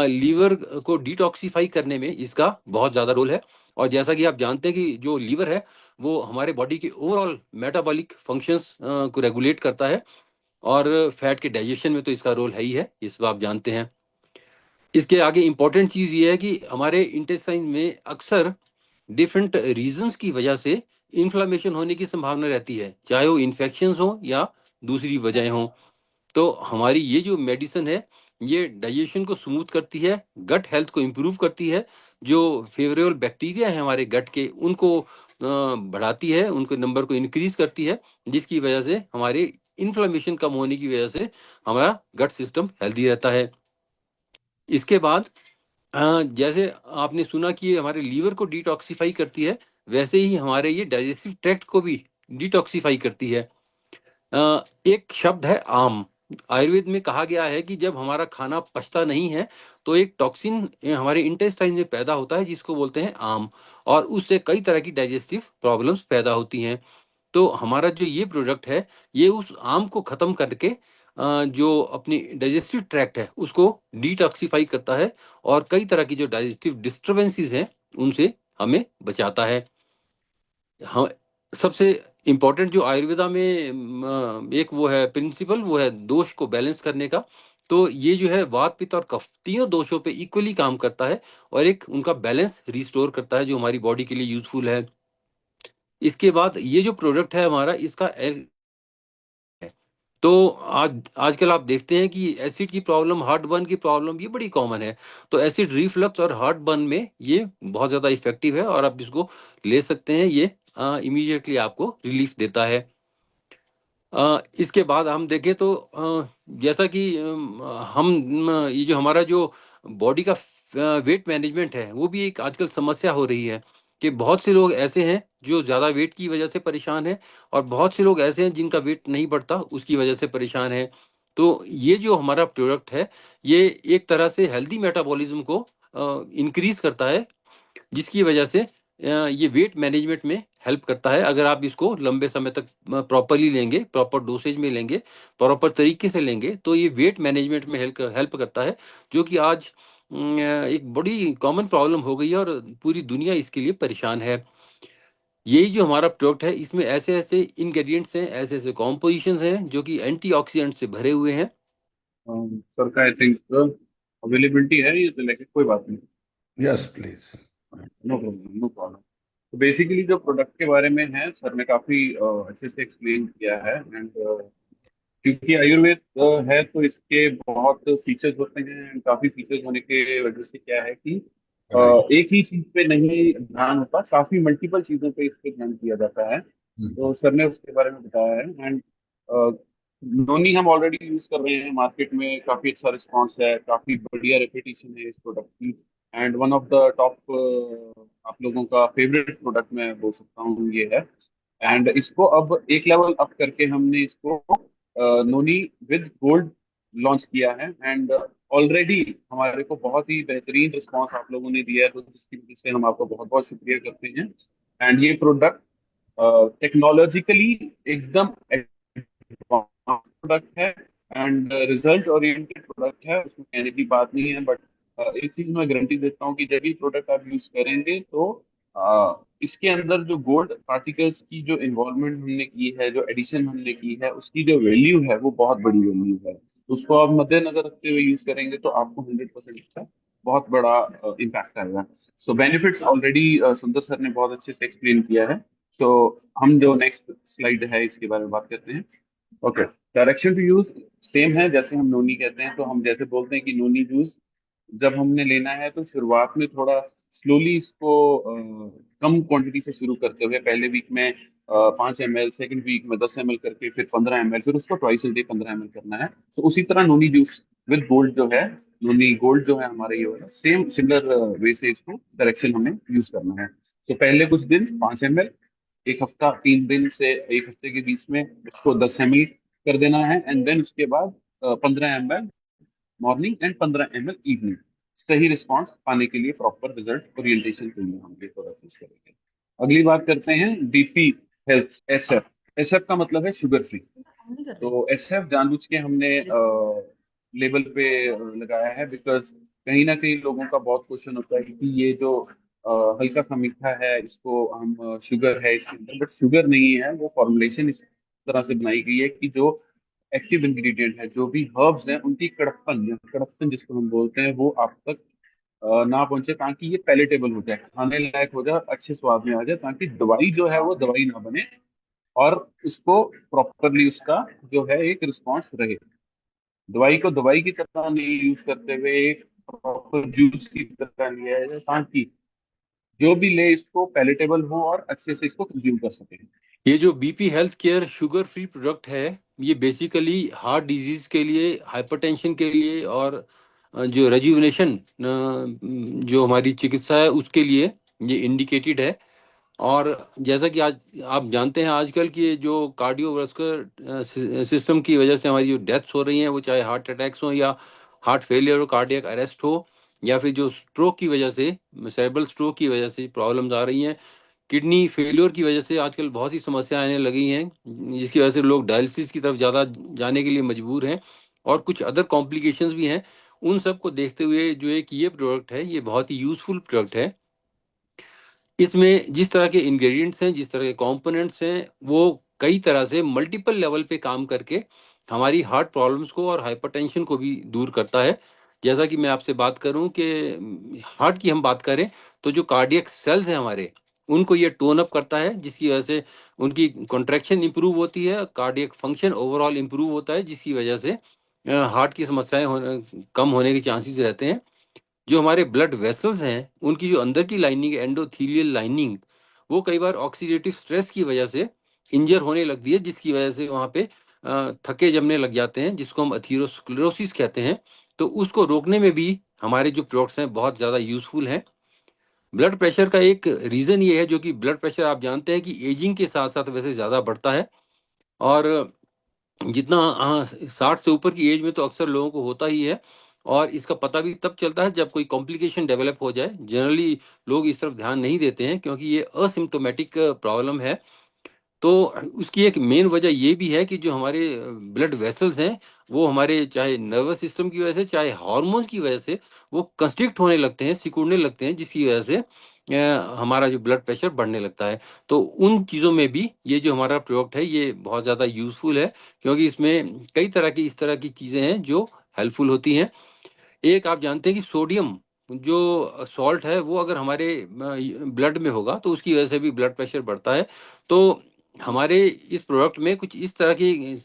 लीवर को डिटॉक्सिफाई करने में इसका बहुत ज्यादा रोल है। और जैसा कि आप जानते हैं कि जो लीवर है वो हमारे बॉडी के ओवरऑल मेटाबॉलिक फंक्शंस को रेगुलेट करता है, और फैट के डाइजेशन में तो इसका रोल है ही है, इस बात आप जानते हैं। इसके आगे इंपॉर्टेंट चीज ये है कि हमारे इंटेस्टाइन में अक्सर डिफरेंट रीजंस की वजह से इन्फ्लामेशन होने की संभावना रहती है, चाहे वो इन्फेक्शंस हो या दूसरी वजह हो। तो हमारी ये जो मेडिसिन है ये डाइजेशन को स्मूथ करती है, गट हेल्थ को इम्प्रूव करती है, जो फेवरेबल बैक्टीरिया है हमारे गट के उनको बढ़ाती है, उनके नंबर को इंक्रीज करती है, जिसकी वजह से हमारे इन्फ्लामेशन कम होने की वजह से हमारा गट सिस्टम हेल्दी रहता है। इसके बाद जैसे आपने सुना कि ये हमारे लीवर को डिटॉक्सिफाई करती है, वैसे ही हमारे ये डाइजेस्टिव ट्रैक्ट को भी डिटॉक्सिफाई करती है। एक शब्द है आम। आयुर्वेद में कहा गया है कि जब हमारा खाना पचता नहीं है तो एक टॉक्सिन हमारे इंटेस्टाइन में पैदा होता है जिसको बोलते हैं आम, और उससे कई तरह की डाइजेस्टिव प्रॉब्लम्स पैदा होती हैं। तो हमारा जो ये प्रोडक्ट है ये उस आम को खत्म करके जो अपनी डाइजेस्टिव ट्रैक्ट है उसको डिटॉक्सिफाई करता है, और कई तरह की जो डाइजेस्टिव डिस्टरबेंसेस हैं उनसे हमें बचाता है। हाँ, सबसे इम्पोर्टेंट जो आयुर्वेदा में एक वो है प्रिंसिपल, वो है दोष को बैलेंस करने का। तो ये जो है वात पित्त और कफ तीनों दोषों पे इक्वली काम करता है, और एक उनका बैलेंस रिस्टोर करता है जो हमारी बॉडी के लिए यूजफुल है। इसके बाद ये जो प्रोडक्ट है हमारा इसका तो आज आजकल आप देखते हैं कि एसिड की प्रॉब्लम, हार्ट बर्न की प्रॉब्लम ये बड़ी कॉमन है। तो एसिड रिफ्लक्स और हार्ट बर्न में ये बहुत ज्यादा इफेक्टिव है, और आप इसको ले सकते हैं, ये इमीडिएटली आपको रिलीफ देता है। इसके बाद हम देखें तो जैसा कि ये जो हमारा जो बॉडी का वेट मैनेजमेंट है वो भी एक आजकल समस्या हो रही है, कि बहुत से लोग ऐसे हैं जो ज्यादा वेट की वजह से परेशान है, और बहुत से लोग ऐसे हैं जिनका वेट नहीं बढ़ता उसकी वजह से परेशान है। तो ये जो हमारा प्रोडक्ट है ये एक तरह से हेल्दी मेटाबॉलिज्म को इंक्रीज करता है, जिसकी वजह से ये वेट मैनेजमेंट में हेल्प करता है। अगर आप इसको लंबे समय तक प्रॉपरली लेंगे, प्रॉपर डोसेज में लेंगे, प्रॉपर तरीके से लेंगे, तो ये वेट मैनेजमेंट में हेल्प हेल्प करता है, जो कि आज एक बड़ी कॉमन प्रॉब्लम हो गई है और पूरी दुनिया इसके लिए परेशान है। यही जो हमारा प्रोडक्ट है इसमें ऐसे ऐसे इंग्रेडिएंट्स हैं, ऐसे ऐसे कॉम्पोजिशंस हैं जो कि एंटीऑक्सीडेंट से भरे हुए हैं। सर का आई थिंक अवेलेबिलिटी है ये तो, लेकिन कोई बात नहीं। Yes please. No problem, no problem. तो बेसिकली जो प्रोडक्ट के बारे में है सर ने काफी अच्छे से एक्सप्लेन किया है। एंड क्योंकि आयुर्वेद है तो इसके बहुत फीचर्स होते हैं, and काफी फीचर्स होने के वजह से क्या है कि राइट। एक ही चीज पे नहीं ध्यान होता, काफी मल्टीपल चीजों पे इस पे ध्यान दिया जाता है। तो सर ने उसके बारे में बताया है। एंड नोनी हम ऑलरेडी यूज कर रहे हैं, मार्केट में काफी अच्छा रिस्पांस है, काफी बढ़िया रेपुटेशन है इस प्रोडक्ट की। And one of the top आप लोगों का फेवरेट प्रोडक्ट मैं बोल सकता हूँ ये है। एंड इसको अब एक लेवल अप करके हमने इसको नोनी विद गोल्ड लॉन्च किया है। एंड ऑलरेडी हमारे को बहुत ही बेहतरीन रिस्पांस आप लोगों ने दिया है, तो जिसकी वजह से हम आपका बहुत बहुत शुक्रिया करते हैं। एंड ये प्रोडक्ट टेक्नोलॉजिकली एकदम प्रोडक्ट है, एंड रिजल्ट ओरिएंटेड प्रोडक्ट है, उसमें कहने की बात नहीं है। बट एक चीज मैं गारंटी देता हूँ कि जब भी प्रोडक्ट आप यूज करेंगे तो इसके अंदर जो गोल्ड पार्टिकल्स की जो इन्वॉल्वमेंट हमने की है, जो एडिशन हमने की है, उसकी जो वैल्यू है वो बहुत बड़ी वैल्यू है। उसको आप मद्देनजर रखते हुए यूज करेंगे तो आपको 100% इसका बहुत बड़ा इम्पैक्ट आएगा। सो बेनिफिट्स ऑलरेडी सुंदर सर ने बहुत अच्छे से एक्सप्लेन किया है। सो हम जो नेक्स्ट स्लाइड है इसके बारे में बात करते हैं। Okay, direction to use same है जैसे हम नोनी कहते हैं। तो हम जैसे बोलते हैं कि नोनी जूस जब हमने लेना है तो शुरुआत में थोड़ा स्लोली इसको कम क्वांटिटी से शुरू करते हुए, पहले वीक में 5 ml, सेकेंड वीक में 10 ml करके, फिर 15 ml, फिर उसको ट्वाइस डे 15 ml करना है। तो उसी तरह नोनी जूस विद गोल्ड जो है, नोनी गोल्ड जो है हमारा ये वाला सेम सिमिलर वे से इसको डायरेक्शन हमें यूज करना है। तो पहले कुछ दिन 5 ml, एक हफ्ता 3 दिन से एक हफ्ते के बीच में इसको 10 ml कर देना है, एंड देन उसके बाद 15 ml morning and 15 ml evening, सही रिस्पॉन्स पाने के लिए, प्रॉपर रिजल्ट ओरिएंटेशन के लिए हम ये प्रोडक्ट यूज करेंगे। अगली बात करते हैं बीपी हेल्थ, एसएफ। एसएफ का मतलब है शुगर फ्री। नहीं कर रही। तो एसएफ जानबूझ के हमने लेबल पे लगाया है, बिकॉज कहीं ना कहीं लोगों का बहुत क्वेश्चन होता है कि ये जो हल्का सा मीठा है, इसको हम शुगर है इसके अंदर, बट शुगर नहीं है। वो फॉर्मुलेशन इस तरह से बनाई गई है कि जो एक्टिव इंग्रेडिएंट है, जो भी हर्ब्स हैं, उनकी कड़कपन या कड़कपन जिसको हम बोलते हैं, वो आप तक ना पहुंचे, ताकि ये पैलेटेबल हो जाए, खाने लायक हो जाए, अच्छे स्वाद में आ जाए, ताकि दवाई जो है वो दवाई ना बने, और उसको प्रॉपरली उसका जो है एक रिस्पॉन्स रहे। दवाई को दवाई की तरह नहीं यूज करते हुए एक प्रॉपर जूस की तरह लिया है, ताकि जो भी ले इसको पैलेटेबल हो और अच्छे से इसको कंज्यूम कर सके। ये जो BP health care sugar free product है, ये बेसिकली हार्ट डिजीज के लिए, हाइपरटेंशन के लिए, और जो रेजुविनेशन जो हमारी चिकित्सा है उसके लिए ये इंडिकेटेड है। और जैसा कि आज आप जानते हैं, आजकल की ये जो कार्डियोवास्कुलर सिस्टम की वजह से हमारी जो डेथ्स हो रही हैं, वो चाहे हार्ट अटैक्स हो या हार्ट फेलियर हो, कार्डियक अरेस्ट हो, या फिर जो स्ट्रोक की वजह से, सेरेब्रल स्ट्रोक की वजह से प्रॉब्लम्स आ रही हैं, किडनी फेलियर की वजह से आजकल बहुत सी समस्याएं आने लगी हैं, जिसकी वजह से लोग डायलिसिस की तरफ ज़्यादा जाने के लिए मजबूर हैं, और कुछ अदर कॉम्प्लिकेशंस भी हैं। उन सब को देखते हुए जो एक ये प्रोडक्ट है, ये बहुत ही यूजफुल प्रोडक्ट है। इसमें जिस तरह के इंग्रेडिएंट्स हैं, जिस तरह के कंपोनेंट्स हैं, वो कई तरह से मल्टीपल लेवल पे काम करके हमारी हार्ट प्रॉब्लम्स को और हाइपरटेंशन को भी दूर करता है। जैसा कि मैं आपसे बात करूं कि हार्ट की हम बात करें, तो जो कार्डियक सेल्स हैं हमारे, उनको ये टोन अप करता है, जिसकी वजह से उनकी कॉन्ट्रैक्शन इंप्रूव होती है, कार्डियक फंक्शन ओवरऑल इंप्रूव होता है, जिसकी वजह से हार्ट की समस्याएं कम होने के चांसेस रहते हैं। जो हमारे ब्लड वेसल्स हैं, उनकी जो अंदर की लाइनिंग, एंडोथीलियल लाइनिंग, वो कई बार ऑक्सीडेटिव स्ट्रेस की वजह से इंजर होने लगती है, जिसकी वजह से वहाँ पे थक्के जमने लग जाते हैं, जिसको हम अथीरोस्क्लेरोसिस कहते हैं। तो उसको रोकने में भी हमारे जो प्रोडक्ट्स हैं बहुत ज़्यादा यूजफुल हैं। ब्लड प्रेशर का एक रीज़न ये है, जो कि ब्लड प्रेशर आप जानते हैं कि एजिंग के साथ साथ वैसे ज़्यादा बढ़ता है, और जितना 60 से ऊपर की एज में तो अक्सर लोगों को होता ही है, और इसका पता भी तब चलता है जब कोई कॉम्प्लिकेशन डेवलप हो जाए। जनरली लोग इस तरफ ध्यान नहीं देते हैं, क्योंकि ये असिम्टोमेटिक प्रॉब्लम है। तो उसकी एक मेन वजह ये भी है कि जो हमारे ब्लड वेसल्स हैं, वो हमारे चाहे नर्वस सिस्टम की वजह से, चाहे हार्मोन्स की वजह से, वो कंस्ट्रिक्ट होने लगते हैं, सिकुड़ने लगते हैं, जिसकी वजह से हमारा जो ब्लड प्रेशर बढ़ने लगता है। तो उन चीज़ों में भी ये जो हमारा प्रोडक्ट है, ये बहुत ज़्यादा यूजफुल है, क्योंकि इसमें कई तरह की इस तरह की चीज़ें हैं जो हेल्पफुल होती हैं। एक आप जानते हैं कि सोडियम जो सॉल्ट है, वो अगर हमारे ब्लड में होगा तो उसकी वजह से भी ब्लड प्रेशर बढ़ता है। तो हमारे इस प्रोडक्ट में कुछ इस तरह के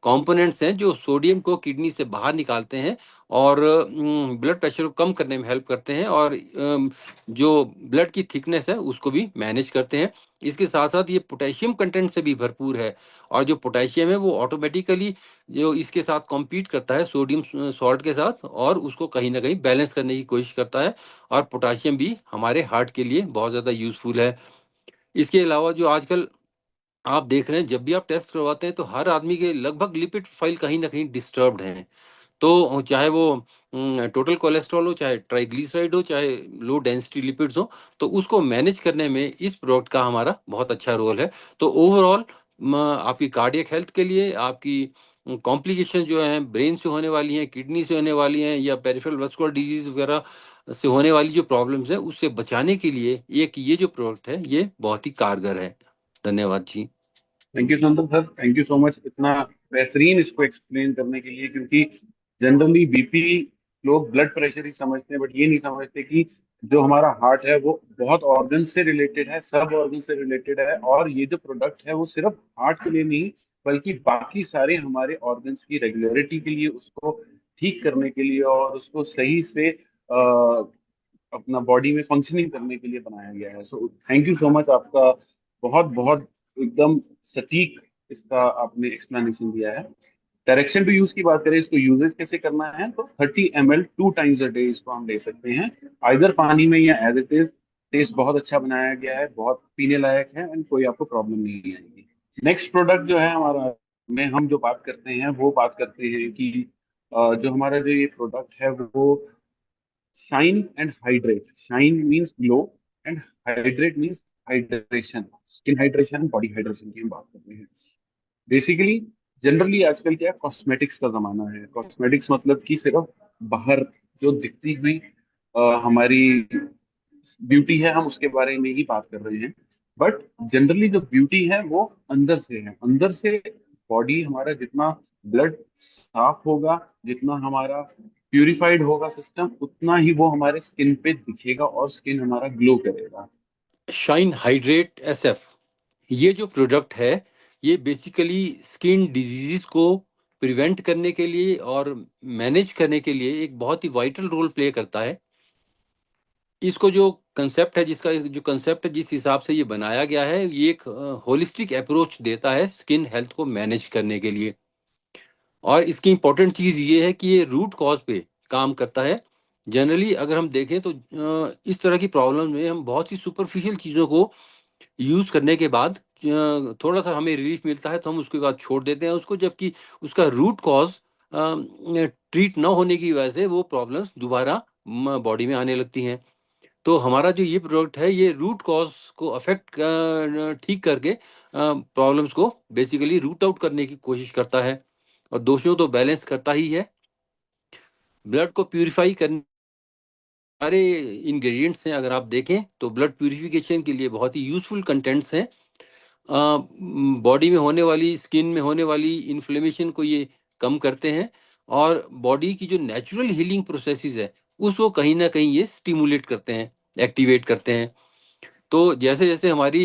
कंपोनेंट्स हैं जो सोडियम को किडनी से बाहर निकालते हैं, और ब्लड प्रेशर को कम करने में हेल्प करते हैं, और जो ब्लड की थिकनेस है उसको भी मैनेज करते हैं। इसके साथ साथ ये पोटेशियम कंटेंट से भी भरपूर है, और जो पोटेशियम है वो ऑटोमेटिकली जो इसके साथ कॉम्पीट करता है सोडियम सॉल्ट के साथ, और उसको कहीं ना कहीं बैलेंस करने की कोशिश करता है। और पोटाशियम भी हमारे हार्ट के लिए बहुत ज़्यादा यूजफुल है। इसके अलावा जो आजकल आप देख रहे हैं, जब भी आप टेस्ट करवाते हैं, तो हर आदमी के लगभग लिपिड प्रोफाइल कहीं ना कहीं डिस्टर्ब्ड है। तो चाहे वो टोटल कोलेस्ट्रॉल हो, चाहे ट्राइग्लिसराइड हो, चाहे लो डेंसिटी लिपिड्स हो, तो उसको मैनेज करने में इस प्रोडक्ट का हमारा बहुत अच्छा रोल है। तो ओवरऑल आपकी कार्डियक हेल्थ के लिए, आपकी कॉम्प्लिकेशन जो है ब्रेन से होने वाली हैं, किडनी से होने वाली हैं, या पेरिफेरल वास्कुलर डिजीज वगैरह से होने वाली जो प्रॉब्लम्स है, उससे बचाने के लिए एक ये जो प्रोडक्ट है, ये बहुत ही कारगर है। धन्यवाद जी। थैंक यू सुंदर sir, thank you so much इतना बेहतरीन इसको एक्सप्लेन करने के लिए, क्योंकि जनरली बीपी लोग ब्लड प्रेशर ही समझते हैं, बट ये नहीं समझते कि जो हमारा हार्ट है वो बहुत ऑर्गन से रिलेटेड है, सब ऑर्गन से रिलेटेड है, और ये जो प्रोडक्ट है वो सिर्फ हार्ट के लिए नहीं, बल्कि बाकी सारे हमारे ऑर्गन्स की रेगुलरिटी के लिए, उसको ठीक करने के लिए, और उसको सही से अपना बॉडी में फंक्शनिंग करने के लिए बनाया गया है। So thank you so much आपका, बहुत बहुत एकदम सटीक इसका आपने एक्सप्लेनेशन दिया है। डायरेक्शन टू यूज की बात करें, इसको यूजेस कैसे करना है, तो 30 ml 2 times a day इसको हम ले सकते हैं, आइदर पानी में या एज इट इज। टेस्ट बहुत अच्छा बनाया गया है, बहुत पीने लायक है, एंड कोई आपको प्रॉब्लम नहीं आएगी। नेक्स्ट प्रोडक्ट जो है हमारा में हम जो बात करते हैं वो बात करते हैं कि जो हमारा जो ये प्रोडक्ट है वो shine and hydrate. Shine means glow and hydrate means hydration, skin hydration, body hydration की हम बात करते हैं। बेसिकली जनरली आजकल क्या कॉस्मेटिक्स का जमाना है। कॉस्मेटिक्स मतलब कि सिर्फ बाहर जो दिखती हुई हमारी ब्यूटी है हम उसके बारे में ही बात कर रहे हैं। बट जनरली जो ब्यूटी है वो अंदर से है। अंदर से बॉडी हमारा जितना ब्लड साफ होगा, जितना हमारा प्यूरिफाइड होगा सिस्टम, उतना ही वो हमारे स्किन पे दिखेगा और स्किन हमारा ग्लो करेगा। शाइन हाइड्रेट एसएफ, ये जो प्रोडक्ट है ये बेसिकली स्किन डिजीज को प्रिवेंट करने के लिए और मैनेज करने के लिए एक बहुत ही वाइटल रोल प्ले करता है। इसको जो कंसेप्ट है, जिसका जो कंसेप्ट है, जिस हिसाब से ये बनाया गया है, ये एक होलिस्टिक अप्रोच देता है स्किन हेल्थ को मैनेज करने के लिए। और इसकी इंपॉर्टेंट चीज ये है कि ये रूट कॉज पे काम करता है। जनरली अगर हम देखें तो इस तरह की प्रॉब्लम में हम बहुत ही सुपरफिशियल चीजों को यूज करने के बाद थोड़ा सा हमें रिलीफ मिलता है तो हम उसके बाद छोड़ देते हैं उसको, जबकि उसका रूट कॉज ट्रीट ना होने की वजह से वो प्रॉब्लम्स दोबारा बॉडी में आने लगती हैं। तो हमारा जो ये प्रोडक्ट है ये रूट कॉज को अफेक्ट ठीक करके प्रॉब्लम्स को बेसिकली रूट आउट करने की कोशिश करता है और दोषों तो बैलेंस करता ही है। ब्लड को प्यूरिफाई करने सारे इंग्रेडिएंट्स हैं, अगर आप देखें तो ब्लड प्यूरिफिकेशन के लिए बहुत ही यूजफुल कंटेंट्स हैं। बॉडी में होने वाली, स्किन में होने वाली इन्फ्लेमेशन को ये कम करते हैं और बॉडी की जो नेचुरल हीलिंग प्रोसेसेस है उसको कहीं ना कहीं ये स्टिमुलेट करते हैं, एक्टिवेट करते हैं। तो जैसे जैसे हमारी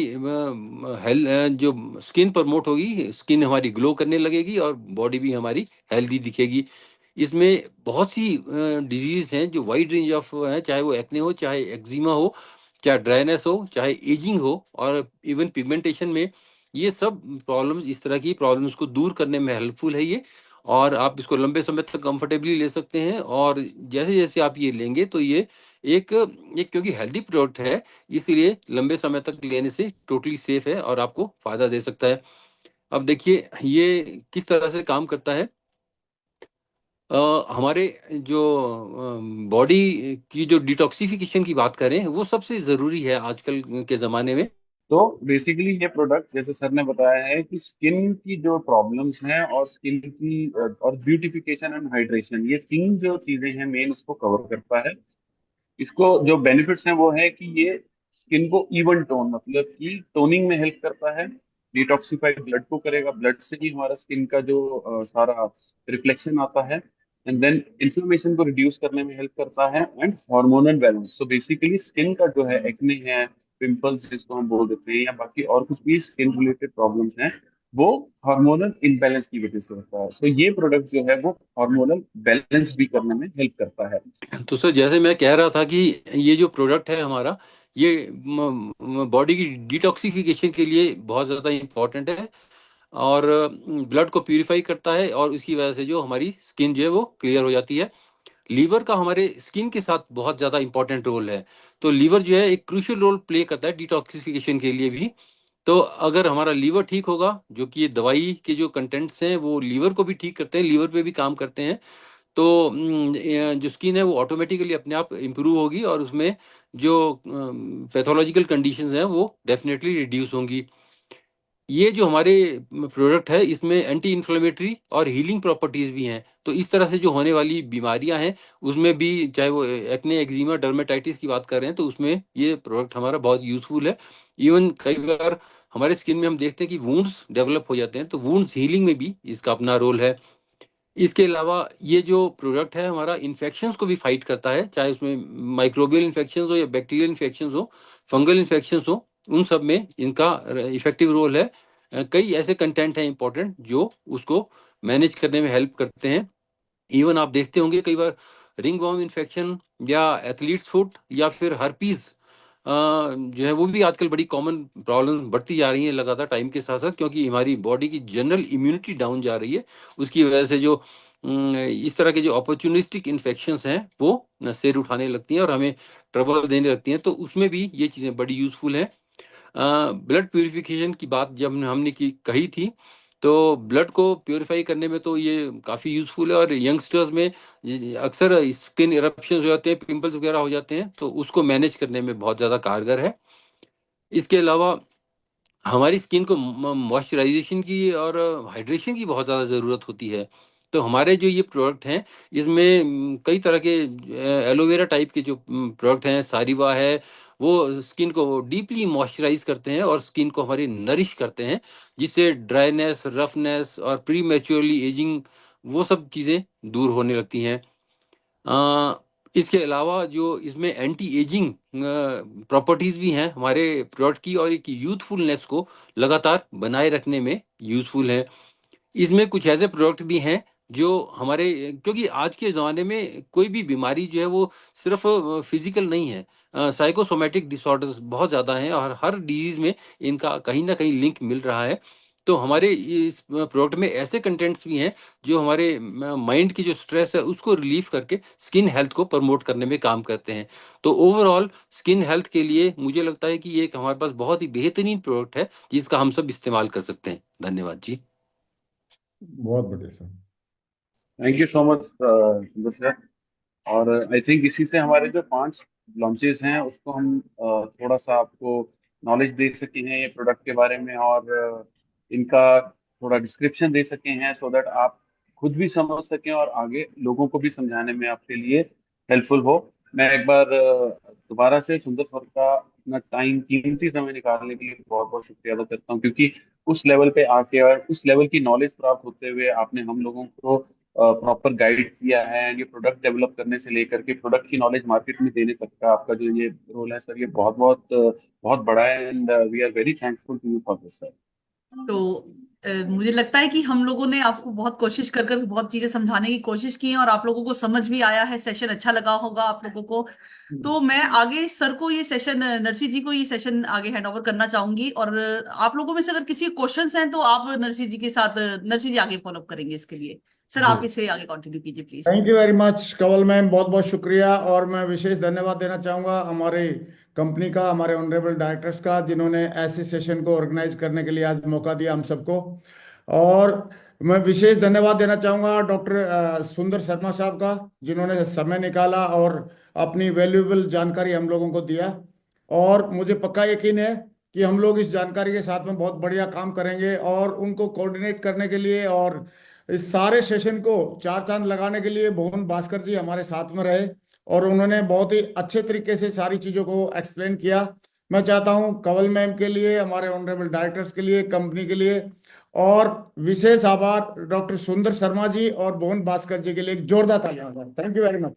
हेल्थ, जो स्किन प्रमोट होगी, स्किन हमारी ग्लो करने लगेगी और बॉडी भी हमारी हेल्दी दिखेगी। इसमें बहुत सी डिजीज हैं जो वाइड रेंज ऑफ हैं, चाहे वो एक्ने हो, चाहे एक्जिमा हो, चाहे ड्राइनेस हो, चाहे एजिंग हो और इवन पिगमेंटेशन में, ये सब प्रॉब्लम्स, इस तरह की प्रॉब्लम्स को दूर करने में हेल्पफुल है ये। और आप इसको लंबे समय तक कंफर्टेबली ले सकते हैं और जैसे जैसे आप ये लेंगे तो ये एक एक क्योंकि हेल्दी प्रोडक्ट है इसीलिए लंबे समय तक लेने से टोटली सेफ है और आपको फायदा दे सकता है। अब देखिए ये किस तरह से काम करता है। हमारे जो बॉडी की जो डिटॉक्सिफिकेशन की बात करें वो सबसे जरूरी है आजकल के जमाने में। तो बेसिकली ये प्रोडक्ट जैसे सर ने बताया है कि स्किन की जो प्रॉब्लम्स हैं और स्किन की और ब्यूटिफिकेशन एंड हाइड्रेशन, ये तीन जो चीजें हैं मेन उसको कवर करता है। इसको जो बेनिफिट्स हैं वो है कि ये स्किन को इवन टोन, मतलब कि टोनिंग में हेल्प करता है। डिटॉक्सिफाइड ब्लड को करेगा, ब्लड से ही हमारा स्किन का जो सारा रिफ्लेक्शन आता है। एंड देन इन्फ्लेमेशन को रिड्यूस करने में हेल्प करता है and hormonal balance. So basically skin का जो है एक्ने है, पिंपल्स जिसको हम बोल देते हैं, या बाकी और कुछ भी स्किन रिलेटेड प्रॉब्लम्स हैं, वो हार्मोनल इम्बैलेंस की वजह से होता है। सो ये प्रोडक्ट जो है वो हार्मोनल बैलेंस भी करने में हेल्प करता है। तो सर जैसे मैं कह रहा था कि ये जो प्रोडक्ट है हमारा, ये बॉडी की डिटॉक्सिफिकेशन के लिए बहुत ज़्यादा इम्पोर्टेंट है और ब्लड को प्यूरिफाई करता है और उसकी वजह से जो हमारी स्किन जो है वो क्लियर हो जाती है। लीवर का हमारे स्किन के साथ बहुत ज़्यादा इंपॉर्टेंट रोल है। तो लीवर जो है एक क्रूशियल रोल प्ले करता है डिटॉक्सिफिकेशन के लिए भी। तो अगर हमारा लीवर ठीक होगा, जो कि ये दवाई के जो कंटेंट्स हैं वो लीवर को भी ठीक करते हैं, लीवर पे भी काम करते हैं, तो जो स्किन है वो ऑटोमेटिकली अपने आप इम्प्रूव होगी और उसमें जो पैथोलॉजिकल कंडीशंस हैं वो डेफिनेटली रिड्यूस होंगी। ये जो हमारे प्रोडक्ट है इसमें एंटी इन्फ्लेमेटरी और हीलिंग प्रॉपर्टीज भी हैं। तो इस तरह से जो होने वाली बीमारियां हैं उसमें भी, चाहे वो एक्ने, एक्जिमा, डर्मेटाइटिस की बात कर रहे हैं, तो उसमें ये प्रोडक्ट हमारा बहुत यूजफुल है। इवन कई बार हमारे स्किन में हम देखते हैं कि वुंड्स डेवलप हो जाते हैं, तो वुंड्स हीलिंग में भी इसका अपना रोल है। इसके अलावा ये जो प्रोडक्ट है हमारा इन्फेक्शंस को भी फाइट करता है, चाहे उसमें माइक्रोबियल इन्फेक्शंस हो या बैक्टीरियल इन्फेक्शंस हो, फंगल इन्फेक्शंस हो, उन सब में इनका इफेक्टिव रोल है। कई ऐसे कंटेंट हैं इंपॉर्टेंट जो उसको मैनेज करने में हेल्प करते हैं। इवन आप देखते होंगे कई बार रिंग वर्म इन्फेक्शन या एथलीट्स फुट या फिर हर्पीज जो है वो भी आजकल बड़ी कॉमन प्रॉब्लम बढ़ती जा रही है लगातार टाइम के साथ साथ, क्योंकि हमारी बॉडी की जनरल इम्यूनिटी डाउन जा रही है। उसकी वजह से जो इस तरह के जो अपॉर्चुनिस्टिक इन्फेक्शंस हैं वो सिर उठाने लगती हैं और हमें ट्रबल देने लगती हैं, तो उसमें भी ये चीज़ें बड़ी यूजफुल हैं। ब्लड प्यूरिफिकेशन की बात जब हमने की कही थी, तो ब्लड को प्योरीफाई करने में तो ये काफ़ी यूजफुल है, और यंगस्टर्स में अक्सर स्किन इरप्शंस हो जाते हैं, पिंपल्स वगैरह हो जाते हैं, तो उसको मैनेज करने में बहुत ज़्यादा कारगर है। इसके अलावा हमारी स्किन को मॉइस्चराइजेशन की और हाइड्रेशन की बहुत ज़्यादा ज़रूरत होती है। तो हमारे जो ये प्रोडक्ट हैं, इसमें कई तरह के एलोवेरा टाइप के जो प्रोडक्ट हैं, सारिवा है, वो स्किन को डीपली मॉइस्चराइज करते हैं और स्किन को हमारी नरिश करते हैं, जिससे ड्राइनेस, रफनेस और प्री मैच्योरली एजिंग वो सब चीज़ें दूर होने लगती हैं। इसके अलावा जो इसमें एंटी एजिंग प्रॉपर्टीज भी हैं हमारे प्रोडक्ट की, और एक यूथफुलनेस को लगातार बनाए रखने में यूजफुल है। इसमें कुछ ऐसे प्रोडक्ट भी हैं जो हमारे, क्योंकि आज के ज़माने में कोई भी बीमारी जो है वो सिर्फ फिजिकल नहीं है, साइकोसोमेटिक डिसऑर्डर्स बहुत ज़्यादा हैं, और हर डिजीज में इनका कहीं ना कहीं लिंक मिल रहा है। तो हमारे इस प्रोडक्ट में ऐसे कंटेंट्स भी हैं जो हमारे माइंड की जो स्ट्रेस है उसको रिलीफ करके स्किन हेल्थ को प्रमोट करने में काम करते हैं। तो ओवरऑल स्किन हेल्थ के लिए मुझे लगता है कि ये एक हमारे पास बहुत ही बेहतरीन प्रोडक्ट है जिसका हम सब इस्तेमाल कर सकते हैं। धन्यवाद जी। बहुत बढ़िया sir. Thank you so much सुंदर सर। और आई थिंक इसी से हमारे जो 5 लॉन्चेस हैं उसको हम थोड़ा सा आपको नॉलेज दे सके हैं ये प्रोडक्ट के बारे में, और इनका थोड़ा डिस्क्रिप्शन दे सके हैं, सो दैट आप खुद भी समझ सकें और आगे लोगों को भी समझाने में आपके लिए हेल्पफुल हो। मैं एक बार दोबारा से सुंदर सर का अपना टाइम, कीमती समय निकालने के लिए बहुत बहुत शुक्रिया अदा करता हूँ, क्योंकि उस लेवल पे आके और उस लेवल की नॉलेज प्राप्त होते हुए आपने हम लोगों को प्रॉपर गाइड किया है। एंड ये प्रोडक्ट डेवलप करने से लेकर के प्रोडक्ट की नॉलेज मार्केट में देने तक का आपका जो ये रोल है सर, ये बहुत बहुत बहुत बड़ा है। And we are very thankful to you for this sir. तो मुझे लगता है कि हम लोगों ने आपको बहुत कोशिश कर कर बहुत चीजें समझाने की कोशिश की है, और आप लोगों को समझ भी आया है, सेशन अच्छा लगा होगा आप लोगों को। तो मैं आगे सर को ये सेशन, नरसी जी को ये सेशन आगे हैंड ओवर करना चाहूंगी, और आप लोगों में से अगर किसी क्वेश्चंस हैं तो आप नरसी जी के साथ, नरसी जी आगे फॉलो अप करेंगे इसके लिए। सर जी, आप इसे आगे कंटिन्यू कीजिए please. Thank you very much Kawal ma'am, बहुत बहुत शुक्रिया। और मैं विशेष धन्यवाद देना चाहूँगा हमारे कंपनी का, हमारे ऑनरेबल डायरेक्टर्स का, जिन्होंने ऐसे सेशन को ऑर्गेनाइज करने के लिए आज मौका दिया हम सबको। और मैं विशेष धन्यवाद देना चाहूँगा डॉक्टर सुंदर शर्मा साहब का, जिन्होंने समय निकाला और अपनी वैल्यूएबल जानकारी हम लोगों को दिया। और मुझे पक्का यकीन है कि हम लोग इस जानकारी के साथ में बहुत बढ़िया काम करेंगे, और उनको कोऑर्डिनेट करने के लिए और इस सारे सेशन को चार चांद लगाने के लिए भुवन भास्कर जी हमारे साथ में रहे, और उन्होंने बहुत ही अच्छे तरीके से सारी चीज़ों को एक्सप्लेन किया। मैं चाहता हूं कंवल मैम के लिए, हमारे ऑनरेबल डायरेक्टर्स के लिए, कंपनी के लिए, और विशेष आभार डॉक्टर सुंदर शर्मा जी और भुवन भास्कर जी के लिए एक जोरदार तालियां। Thank you very much.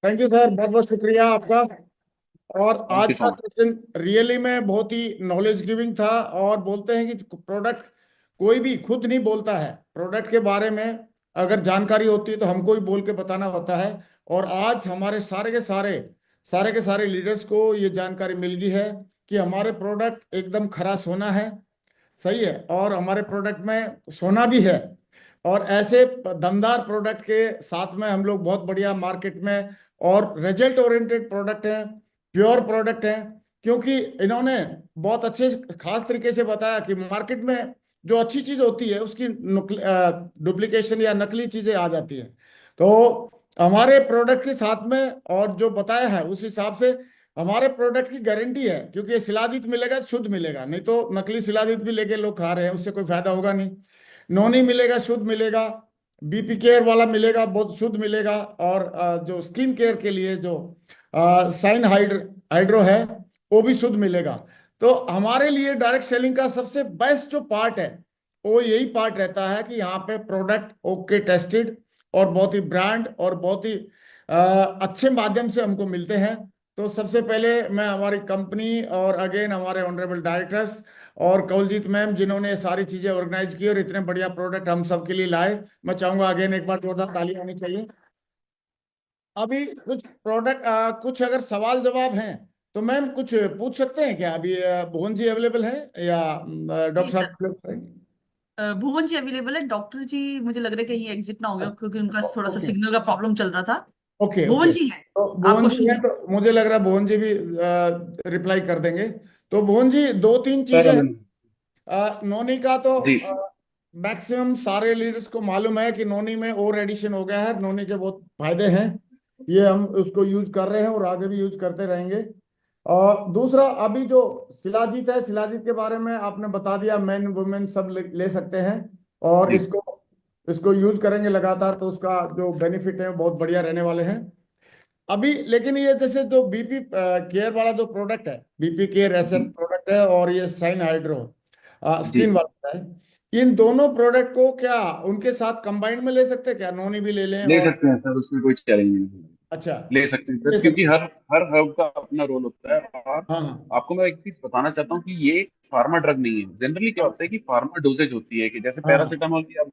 Thank you sir, बहुत बहुत शुक्रिया आपका। और थैंक आज यू सो का मच। सेशन रियली में बहुत ही नॉलेज गिविंग था। और बोलते हैं कि प्रोडक्ट कोई भी खुद नहीं बोलता है, प्रोडक्ट के बारे में अगर जानकारी होती है तो हमको ही बोल के बताना होता है। और आज हमारे सारे के सारे लीडर्स को ये जानकारी मिल गई है कि हमारे प्रोडक्ट एकदम खरा सोना है। सही है, और हमारे प्रोडक्ट में सोना भी है। और ऐसे दमदार प्रोडक्ट के साथ में हम लोग बहुत बढ़िया मार्केट में, और रिजल्ट ओरिएंटेड प्रोडक्ट हैं, प्योर प्रोडक्ट हैं। क्योंकि इन्होंने बहुत अच्छे खास तरीके से बताया कि मार्केट में जो अच्छी चीज होती है उसकी डुप्लीकेशन या नकली चीजें आ जाती हैं। तो हमारे प्रोडक्ट के साथ में और जो बताया है उस हिसाब से हमारे प्रोडक्ट की गारंटी है, क्योंकि ये शिलाजीत मिलेगा तो शुद्ध मिलेगा, नहीं तो नकली शिलाजीत भी लेके लोग खा रहे हैं, उससे कोई फायदा होगा नहीं। नॉनी मिलेगा, शुद्ध मिलेगा। बीपी केयर वाला मिलेगा, बहुत शुद्ध मिलेगा। और जो स्किन केयर के लिए जो साइन हाइड्रो है वो भी शुद्ध मिलेगा। तो हमारे लिए डायरेक्ट सेलिंग का सबसे बेस्ट जो पार्ट है वो यही पार्ट रहता है कि यहाँ पे प्रोडक्ट ओके टेस्टेड और बहुत ही ब्रांड और बहुत ही अच्छे माध्यम से हमको मिलते हैं। तो सबसे पहले मैं हमारी कंपनी और अगेन हमारे ऑनरेबल डायरेक्टर्स और कवलजीत मैम, जिन्होंने ये सारी चीजें ऑर्गेनाइज की और इतने बढ़िया प्रोडक्ट हम सब के लिए लाए, मैं चाहूंगा अगेन एक बार जोरदार ताली होनी चाहिए। अभी कुछ प्रोडक्ट कुछ अगर सवाल जवाब हैं तो मैम कुछ पूछ सकते हैं क्या? अभी भुवन जी अवेलेबल है या डॉक्टर जी सर, साहब available हैं? भुवन जी अवेलेबल है। डॉक्टर जी मुझे लग रहा है कहीं एग्जिट ना हो गया, क्योंकि उनका थोड़ा सा ओके सिग्नल का प्रॉब्लम चल रहा था। ओके भुवन ओके। जी है, तो आप भुवन जी क्वेश्चन हैं कीजिए। तो मुझे लग रहा है भुवन जी भी रिप्लाई कर देंगे। तो भुवन जी, दो तीन सर चीजें हैं। नोनी का तो जी मैक्सिमम सारे लीडर्स को मालूम है कि नोनी में और एडिशन हो गया है, नोनी के बहुत फायदे हैं। ये हम उसको यूज कर रहे हैं और आगे भी यूज करते रहेंगे। और दूसरा, अभी जो शिलाजीत है, शिलाजीत के बारे में आपने बता दिया, मेन वुमेन सब ले सकते हैं। और जी इसको इसको यूज करेंगे लगातार तो उसका जो बेनिफिट है वो बहुत बढ़िया रहने वाले हैं। अभी लेकिन ये जैसे जो बीपी केयर वाला जो प्रोडक्ट है, बीपी केयर ऐसा जी प्रोडक्ट है, और ये साइन हाइड्रो जी स्किन वाला है, इन दोनों प्रोडक्ट को क्या उनके साथ कंबाइंड में ले सकते हैं क्या? नोनी भी ले लें ले और सकते हैं सर, उसमें कोई चैलेंज नहीं है। अच्छा, ले सकते हैं सर, ले क्योंकि सकते हर हर हर्ब का अपना रोल होता है। और हैं। हाँ हाँ आपको मैं एक चीज बताना चाहता हूँ कि ये फार्मा ड्रग नहीं है। जनरली क्या होता है कि फार्मा डोजेज होती है, कि जैसे हाँ पैरासीटामोल की आप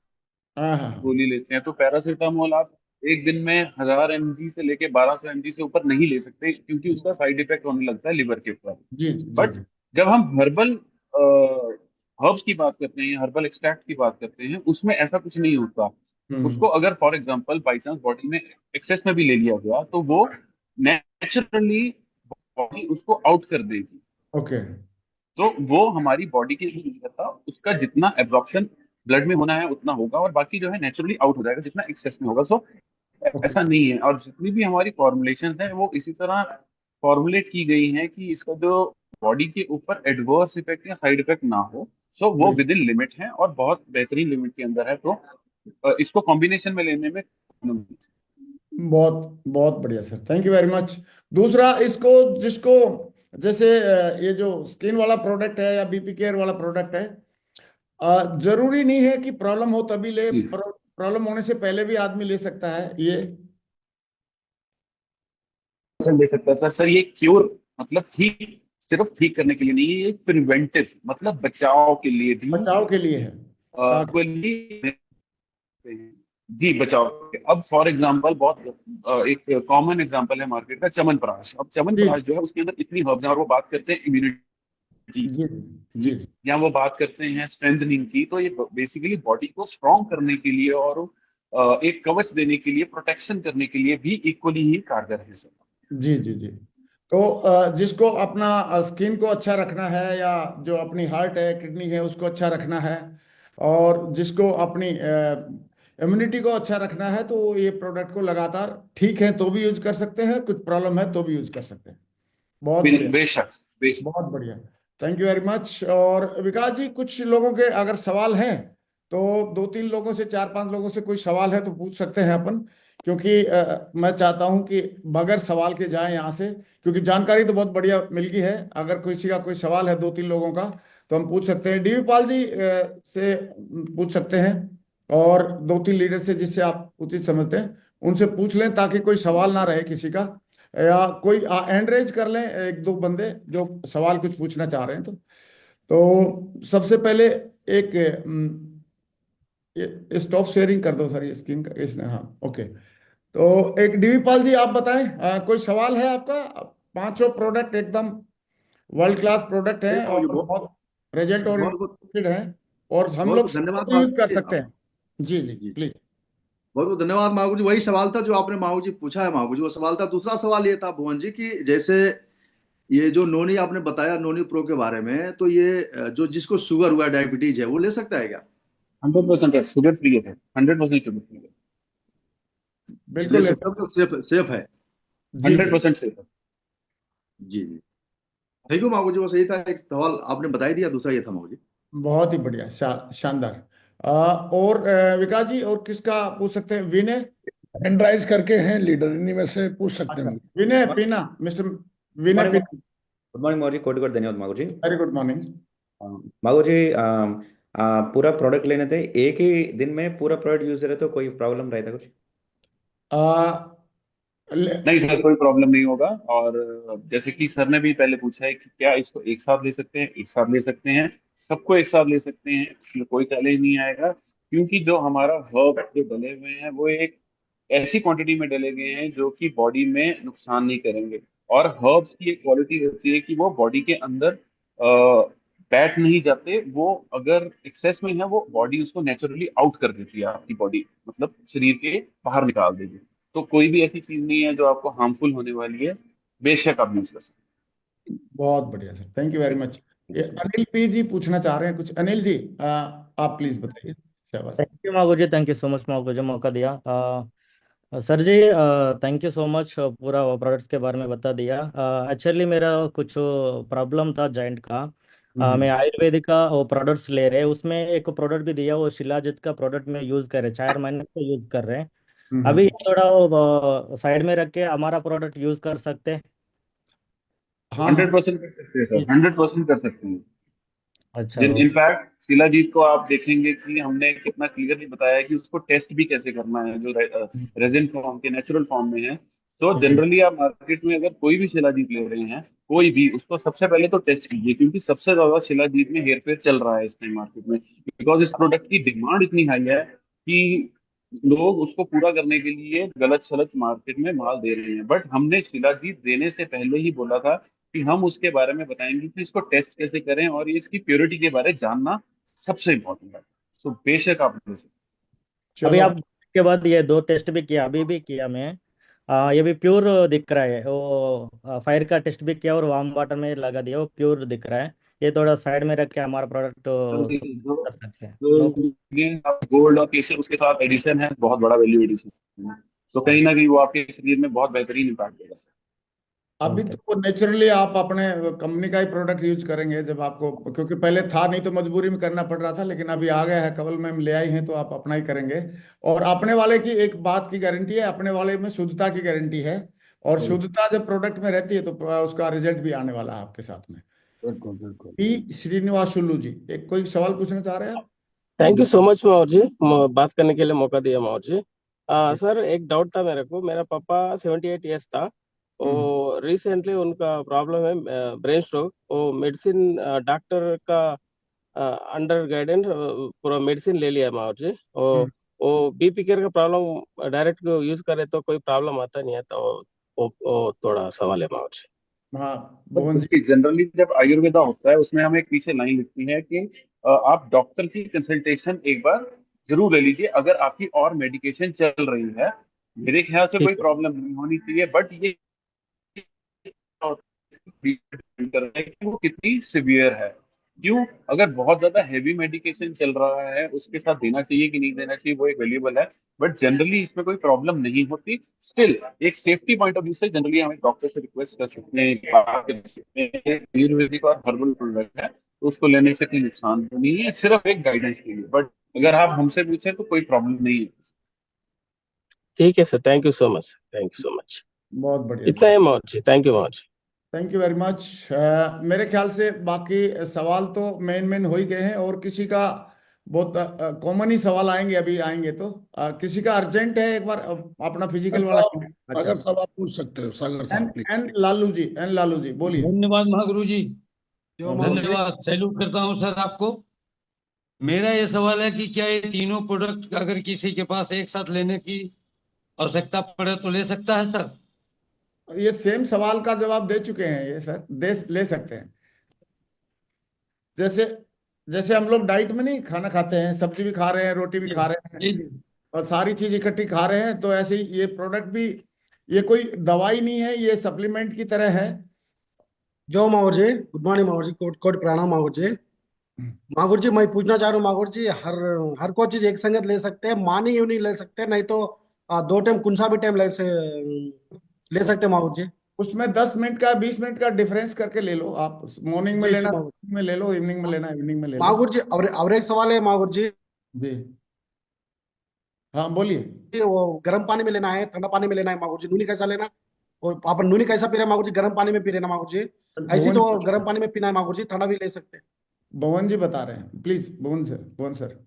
हाँ हाँ। गोली लेते हैं, तो पैरासीटामोल आप एक दिन में 1000 mg से लेके 1200 mg से ऊपर नहीं ले सकते, क्योंकि उसका साइड इफेक्ट होने लगता है लिवर के ऊपर। जी जी जी बट जी। जब हम हर्बल हर्ब्स की बात करते हैं, हर्बल एक्सट्रैक्ट की बात करते हैं, उसमें ऐसा कुछ नहीं होता। हम्म। उसको अगर for example by chance body में एक्सेस में भी ले लिया गया, तो वो नेचुरली बॉडी उसको आउट कर देगी। ओके। तो वो हमारी बॉडी के लिए नहीं करता, उसका जितना एब्जॉर्प्शन ब्लड में होना है उतना होगा, और बाकी जो है नेचुरली आउट हो जाएगा जितना एक्सेस में होगा। So okay. ऐसा नहीं है। और जितनी भी हमारी फॉर्मुलेशंस हैं वो इसी तरह फॉर्मुलेट की गई हैं कि इसका जो बॉडी के ऊपर एडवर्स इफेक्ट या साइड इफेक्ट ना हो। सो वो जी, विद इन लिमिट है और बहुत बेहतरीन लिमिट के अंदर है। तो इसको कॉम्बिनेशन में लेने में problem नहीं है। बहुत बहुत बढ़िया sir, thank you very much. दूसरा, इसको जिसको जैसे ये जो स्किन वाला प्रोडक्ट है या बीपी केयर वाला प्रोडक्ट है, जरूरी नहीं है कि प्रॉब्लम हो तभी ले, जी प्रॉब्लम होने से पहले भी आदमी ले सकता है ये? सर, ले सकता है सर। सर ये क्योर मतलब ठीक, सिर्फ ठीक करने के लिए नहीं है, ये प्रिवेंटिव मतलब बचाव के लिए भी बचाव के लिए है, ताकि इक्वली। जी बचाव। अब फॉर एग्जांपल बहुत एक कॉमन एग्जांपल है मार्केट का, च्यवनप्राश। अब जी च्यवनप्राश जो है उसके अंदर इतनी हर्ब्स हैं, और वो बात करते हैं इम्यूनिटी जी जी जी। या वो बात करते हैं स्ट्रेंथनिंग की, तो ये बेसिकली बॉडी को स्ट्रॉन्ग करने के लिए और एक कवच देने के लिए, प्रोटेक्शन करने के लिए भी इक्वली ही कारगर है सर। जी जी जी। तो जिसको अपना स्किन को अच्छा रखना है, या जो अपनी हार्ट है, किडनी है, उसको अच्छा रखना है, और जिसको अपनी इम्यूनिटी को अच्छा रखना है, तो ये प्रोडक्ट को लगातार ठीक है तो भी यूज कर सकते हैं, कुछ प्रॉब्लम है तो भी यूज कर सकते हैं। बहुत बढ़िया, बेशक बेशक। बहुत बढ़िया। Thank you very much. और विकास जी, कुछ लोगों के अगर सवाल हैं तो दो तीन लोगों से, चार पांच लोगों से कोई सवाल है तो पूछ सकते हैं अपन, क्योंकि मैं चाहता हूं कि बगैर सवाल के जाएं यहाँ से, क्योंकि जानकारी तो बहुत बढ़िया मिल गई है। अगर किसी का कोई सवाल है दो तीन लोगों का तो हम पूछ सकते हैं, डीवी पाल जी से पूछ सकते हैं, और दो तीन लीडर से जिससे आप उचित समझते हैं उनसे पूछ लें, ताकि कोई सवाल ना रहे किसी का, या कोई हैंड रेज कर लें एक दो बंदे जो सवाल कुछ पूछना चाह रहे हैं। तो सबसे पहले एक स्टॉप शेयरिंग कर दो सर, ये स्क्रीन का इसने, हाँ ओके। तो एक डीवी पाल जी, आप बताएं, कोई सवाल है आपका? पांचों प्रोडक्ट एकदम वर्ल्ड क्लास प्रोडक्ट हैं देखो, और ये बहुत बहुत रिजल्ट बहुत बहुत ओरिएंटेड हैं, और हम बहुत लोग बहुत धन्यवाद सबको यूज माहू कर जी। सकते हैं। जी जी जी, प्लीज। बहुत बहुत धन्यवाद माहू जी। वही सवाल था जो आपने माहू जी पूछा है माहू जी, वो सवाल था। दूसरा सवाल ये था भुवन जी कि जैसे ये जो नोनी आपने बताया, नोनी प्रो के बारे में, तो ये जो जिसको शुगर हुआ, डायबिटीज है, वो ले सकता है क्या? 100% शुगर फ्री है, 100% शुगर फ्री है। ले बिल्कुल ले सकता है, सकते तो सेफ सेफ है। हैं। जी जी। 100% सेफ है। जी जी। थैंक यू माहू जी, बस यही था, एक सवाल आपने बता ही दिया। दूसरा ये था माहू जी। बहुत ही बढ़िया, शानदार। और विकास जी, और किसका पूछ सकते हैं? विनय। हैंड राइज करके हैं लीडर, इन्हीं में से पूछ सकते अच्छा, हैं। Vinay Pina, mister good Vinay morning. Pina. Good morning Madhuri, कोटि कोटि धन्यवाद Madhuri. Very good morning. Madhuri, पूरा प्रोडक्ट लेने थे, एक ही दिन में पूरा प्रोडक्ट यूज करे तो कोई प्रॉब्लम रहता कुछ? आ, ले, नहीं सर, कोई प्रॉब्लम नहीं होगा। और जैसे कि सर ने भी पहले पूछा है कि क्या इसको एक साथ ले सकते हैं, एक साथ ले सकते हैं, सबको एक साथ ले सकते हैं, इसमें कोई चैलेंज नहीं आएगा। क्योंकि जो हमारा हर्ब जो डले हुए हैं वो एक ऐसी क्वांटिटी में डले गए हैं जो कि बॉडी में नुकसान नहीं करेंगे। और हर्ब्स की एक क्वालिटी होती है कि वो बॉडी के अंदर बैठ नहीं जाते। वो अगर एक्सेस में है, वो बॉडी उसको नेचुरली आउट कर देती है, आपकी बॉडी मतलब शरीर के बाहर निकाल देगी। तो कोई भी ऐसी चीज नहीं है जो आपको हार्मफुल होने वाली है। बेशक आप यूज कर सकते बहुत बढ़िया sir, thank you very much. ये हैं। अनिल पी जी पूछना चाह रहे हैं कुछ। अनिल जी, आप प्लीज बताइए। शाबाश। Thank you Mago ji, thank you so much Mago ji, मौका दिया। Sir ji, thank you so much, पूरा प्रोडक्ट्स के बारे में बता दिया। एक्चुअली मेरा कुछ प्रॉब्लम था जॉइंट का। मैं आयुर्वेदिक का वो प्रोडक्ट्स ले रहे, उसमें एक प्रोडक्ट भी दिया, वो शिलाजित का प्रोडक्ट में यूज़ कर रहे, 4 महीने से यूज़ कर रहे हैं। अभी थोड़ा वो साइड में रख के हमारा प्रोडक्ट यूज़ कर सकते हैं? हाँ हाँ। 100% कर सकते हैं सर, 100% कर सकते हैं। अच्छा। जिन इनफैक्ट शिलाजीत को आप देखेंगे कि हमने कितना क्लियरली बताया है कि उसको टेस्ट भी कैसे करना है, जो रेजिन फॉर्म के नेचुरल फॉर्म में है। तो जी। जनरली आप मार्केट में अगर कोई भी शिलाजीत ले रहे हैं, कोई भी, उसको सबसे पहले तो टेस्ट कीजिए, क्योंकि सबसे ज्यादा शिलाजीत में हेरफेर चल रहा है इस टाइम मार्केट में, बिकॉज इस प्रोडक्ट की डिमांड इतनी हाई है कि लोग उसको पूरा करने के लिए गलत सलत मार्केट में माल दे रहे हैं। बट हमने शिलाजीत देने से पहले ही बोला था कि हम उसके बारे में बताएंगे कि इसको टेस्ट कैसे करें, और ये इसकी प्योरिटी के बारे में जानना सबसे इम्पोर्टेंट है। तो बेशक आप ले सकते अभी चलो। आप के बाद ये 2 टेस्ट भी किया, अभी भी किया मैं। ये भी प्योर दिख रहा है, वो फायर का टेस्ट भी किया और वार्म वाटर में लगा दिया, वो प्योर दिख रहा है। ये थोड़ा साइड में रख के हमारा प्रोडक्ट हैं। कर सकते हैं, जो नो? गोल्ड और केसर उसके साथ एडिशन है, बहुत बड़ा वैल्यू एडिशन है, तो कहीं ना कहीं वो आपके शरीर में बहुत बेहतरीन इम्पैक्ट देगा। अभी ओके। तो नेचुरली आप अपने कंपनी का ही प्रोडक्ट यूज करेंगे जब आपको, क्योंकि पहले था नहीं तो मजबूरी में करना पड़ रहा था, लेकिन अभी आ गया है, कवल मैम ले आई हैं तो आप अपना ही करेंगे। और अपने वाले की एक बात की गारंटी है, अपने वाले में शुद्धता की गारंटी है। और शुद्धता जब प्रोडक्ट में रहती है तो उसका रिजल्ट भी आने वाला है आपके साथ में। बिल्कुल बिल्कुल। पी श्रीनिवास शुल्लू जी, एक कोई सवाल पूछना चाह रहे हैं आप? Thank you so much Mahaur ji, बात करने के लिए मौका दिया माहौर जी। जी। सर, एक डाउट था मेरे को। मेरा पापा 78 ईयर्स था, हम्म। वो रिसेंटली उनका प्रॉब्लम है ब्रेन स्ट्रोक। वो मेडिसिन डॉक्टर का अंडर गाइडेंस पूरा मेडिसिन ले लिया माहौर जी। हम्म। वो बीपी केयर का प्रॉब्लम डायरेक्ट यूज करे तो कोई प्रॉब्लम आता नहीं है, तो वो थोड़ा सवाल है माहौर जी। हाँ, भुवन जी। जनरली जब आयुर्वेदा होता है उसमें हमें एक पीछे लाइन लिखती है कि आप डॉक्टर की कंसल्टेशन एक बार जरूर ले लीजिए अगर आपकी और मेडिकेशन चल रही है। मेरे ख्याल से कोई ठीक है। प्रॉब्लम नहीं होनी चाहिए, बट ये डिपेंड कर रहा है कि वो कितनी सिवियर है। क्यों? अगर बहुत ज्यादा हैवी मेडिकेशन चल रहा है उसके साथ देना चाहिए कि नहीं देना चाहिए, वो एक वेरिएबल है। बट जनरली इसमें कोई प्रॉब्लम नहीं होती। स्टिल एक सेफ्टी पॉइंट ऑफ व्यू से जनरली हम एक डॉक्टर से रिक्वेस्ट कर सकते हैं, बात कर सकते हैं कि आयुर्वेदिक और हर्बल प्रोडक्ट है तो उसको लेने से कोई नुकसान तो नहीं है, सिर्फ एक गाइडेंस के लिए। बट अगर आप हमसे पूछें तो कोई प्रॉब्लम नहीं है। ठीक है sir, thank you so much, thank you so much. बहुत बढ़िया इतना जी। है Mahaur ji, thank you Mahaur ji. Thank you very much. मेरे ख्याल से बाकी सवाल तो मेन मेन हो ही गए हैं, और किसी का बहुत कॉमन ही सवाल आएंगे, अभी आएंगे तो किसी का अर्जेंट है एक बार अपना फिजिकल वाला। साहब, अच्छा। अगर सवाल पूछ सकते हो सागर एन साहब, please. N Lalu ji, N Lalu ji बोलिए। धन्यवाद महागुरु जी, हाँ बोलिए। धन्यवाद, सैल्यूट करता हूं सर आपको। मेरा ये सवाल है कि क्या ये तीनों प्रोडक्ट अगर किसी के पास एक साथ लेने की आवश्यकता पड़े तो ले सकता है सर? ये सेम सवाल का जवाब दे चुके हैं ये सर, दे ले सकते हैं। जैसे जैसे हम लोग डाइट में नहीं खाना खाते हैं, सब्जी भी खा रहे हैं, रोटी भी जी खा रहे हैं, जी। और सारी चीज इकट्ठी खा रहे हैं, तो ऐसे ही ये प्रोडक्ट भी, ये कोई दवाई नहीं है, ये सप्लीमेंट की तरह है। जो माहौर जी, गुड मॉर्निंग माहौर जी, कोट कोट प्रणाम माहौर जी। माहौर जी, मैं पूछना चाह रहा हूँ माहौर जी, हर हर कोई चीज एक संगत ले सकते हैं, मॉर्निंग इवनिंग ले सकते हैं, नहीं तो दो टाइम कौन सा भी टाइम ले सकते हैं माहौर जी? उसमें 10 मिनट का 20 मिनट का डिफरेंस करके ले लो आप, मॉर्निंग में जी जी लेना माहौर। morning में ले लो, इवनिंग में लेना इवनिंग में ले लो। माहौर जी, और एक सवाल है माहौर जी, जी हाँ बोलिए। वो गर्म पानी में लेना है, ठंडा पानी में लेना है माहौर जी? नूनी कैसा लेना? और आप नूनी कैसा पी रहे हैं माहौर जी? गर्म पानी में पी रहे हैं ना माहौर जी? ऐसी भुवन तो गर्म पानी में पीना है माहौर जी, ठंडा भी ले सकते हैं। भुवन जी बता रहे हैं, please Bhuvan sir, Bhuvan sir.